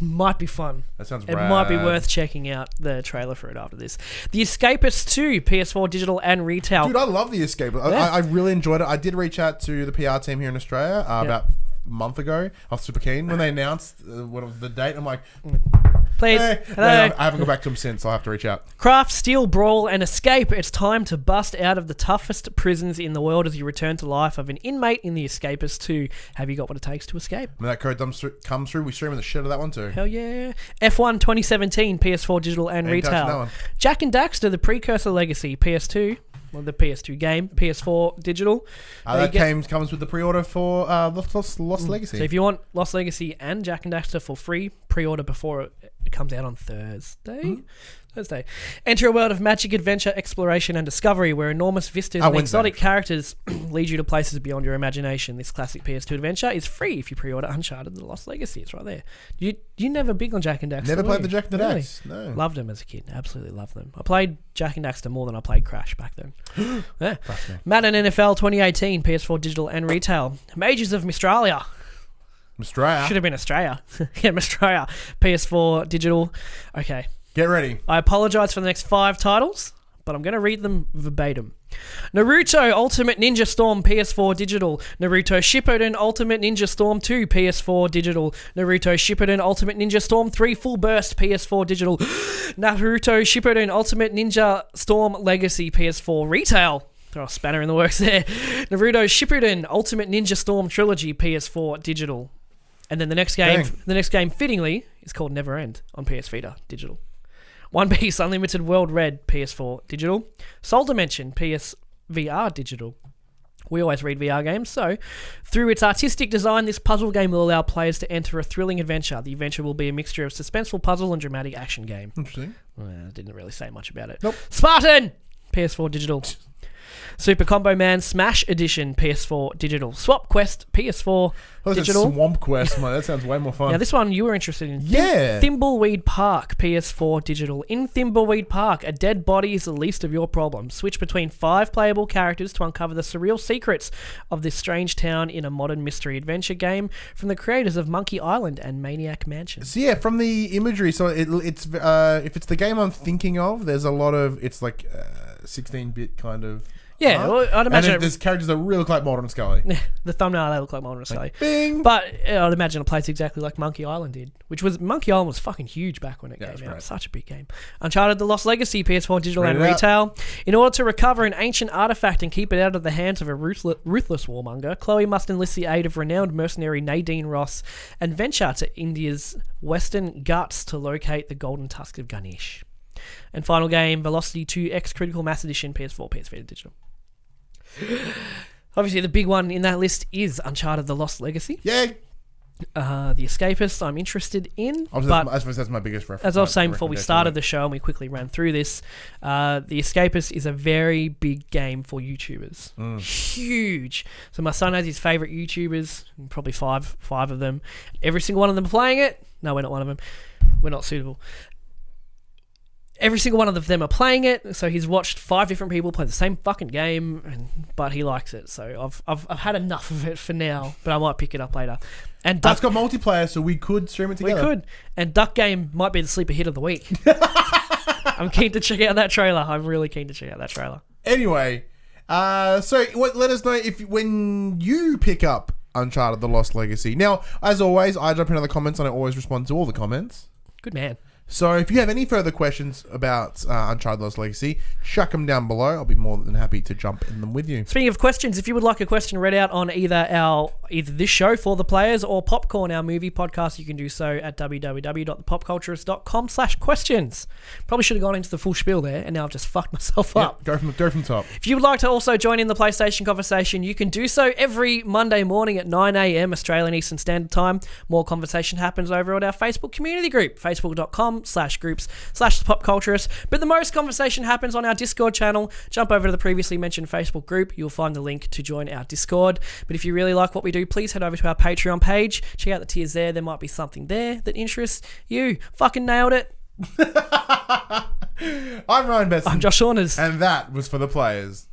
might be fun. That sounds rad. It might be worth checking out the trailer for it after this. The Escapists 2, PS4 Digital and Retail. Dude, I love The Escapists. Yeah. I really enjoyed it. I did reach out to the PR team here in Australia about month ago. I was super keen when they announced the date. I'm like, please. Hey. Hello. I haven't got back to them since. I'll have to reach out. Craft, Steal, Brawl, and Escape. It's time to bust out of the toughest prisons in the world as you return to life of an inmate in The Escapists 2. Have you got what it takes to escape? When that code comes through, we streaming the shit out of that one too. Hell yeah. F1 2017, PS4 Digital and Retail. Jack and Daxter, the Precursor Legacy, PS2. Well, the PS2 game, PS4 Digital. That comes with the pre-order for Lost Legacy. So if you want Lost Legacy and Jack and Daxter for free, pre-order before it comes out on Thursday. Enter a world of magic, adventure, exploration, and discovery where enormous vistas and exotic characters lead you to places beyond your imagination. This classic PS2 adventure is free if you pre-order Uncharted: The Lost Legacy. It's right there. You never big on Jack and Daxter? Never played the Jack and Daxter. No. Loved them as a kid. Absolutely loved them. I played Jack and Daxter more than I played Crash back then. Yeah. Madden NFL 2018, PS4 Digital and Retail. Mages of Mistralia. Mistralia? Should have been Australia. Yeah, Mistralia. PS4 Digital. Okay. Get ready. I apologise for the next 5 titles, but I'm going to read them verbatim. Naruto Ultimate Ninja Storm, PS4 Digital. Naruto Shippuden Ultimate Ninja Storm 2, PS4 Digital. Naruto Shippuden Ultimate Ninja Storm 3 Full Burst, PS4 Digital. Naruto Shippuden Ultimate Ninja Storm Legacy, PS4 Retail. Throw a spanner in the works there. Naruto Shippuden Ultimate Ninja Storm Trilogy, PS4 Digital. And then the next game fittingly, is called Never End on PS Vita digital. One Piece Unlimited World Red PS4 digital. Soul Dimension PSVR digital. We always read VR games, so through its artistic design, this puzzle game will allow players to enter a thrilling adventure. The adventure will be a mixture of suspenseful puzzle and dramatic action game. Interesting. Well, I didn't really say much about it. Nope. Spartan PS4 digital. Super Combo Man Smash Edition PS4 digital. Swap Quest PS4 digital. Swamp Quest, man. That sounds way more fun. Now this one you were interested in. Yeah. Thimbleweed Park PS4 digital. In Thimbleweed Park, a dead body is the least of your problems. Switch between 5 playable characters to uncover the surreal secrets of this strange town in a modern mystery adventure game from the creators of Monkey Island and Maniac Mansion. So yeah, from the imagery, so it's if it's the game I'm thinking of, there's a lot of, it's like 16-bit kind of. Yeah, well, I'd imagine... And there's characters that really look like Mulder and Scully. The thumbnail, they look like Mulder and Scully. Bing! But I'd imagine it plays exactly like Monkey Island did, which was... Monkey Island was fucking huge back when it came out. Great. Such a big game. Uncharted The Lost Legacy, PS4 digital and Read it retail. In order to recover an ancient artifact and keep it out of the hands of a ruthless warmonger, Chloe must enlist the aid of renowned mercenary Nadine Ross and venture to India's Western Ghats to locate the golden Tusk of Ganesh. And final game, Velocity 2X Critical Mass Edition, PS4, PS Vita digital. Obviously, the big one in that list is Uncharted: The Lost Legacy. Yay! The Escapist, I'm interested in. I suppose that's my biggest reference. As I was saying before we started the show and we quickly ran through this, The Escapist is a very big game for YouTubers. Huge. So my son has his favourite YouTubers, probably five of them. Every single one of them playing it. No, we're not one of them. We're not suitable. Every single one of them are playing it, so he's watched 5 different people play the same fucking game, but he likes it. So I've had enough of it for now, but I might pick it up later. And It's got multiplayer, so we could stream it together. We could. And Duck Game might be the sleeper hit of the week. I'm keen to check out that trailer. I'm really keen to check out that trailer. Anyway, so let us know when you pick up Uncharted: The Lost Legacy. Now, as always, I jump into the comments and I always respond to all the comments. Good man. So if you have any further questions about Uncharted: Lost Legacy, chuck them down below. I'll be more than happy to jump in them with you. Speaking of questions, if you would like a question read out on either this show for the players or Popcorn, our movie podcast, you can do so at www.thepopculturist.com/questions. Probably should have gone into the full spiel there, and now I've just fucked myself up. Go from the top. If you would like to also join in the PlayStation conversation, you can do so every Monday morning at 9 a.m. Australian Eastern Standard Time. More conversation happens over at our Facebook community group, facebook.com/groups/thepopculturists. But the most conversation happens on our Discord channel. Jump over to the previously mentioned Facebook group. You'll find the link to join our Discord. But if you really like what we do, please head over to our Patreon page. Check out the tiers there. There might be something there that interests you. Fucking nailed it. I'm Ryan Besson. I'm Josh Saunders. And that was for the players.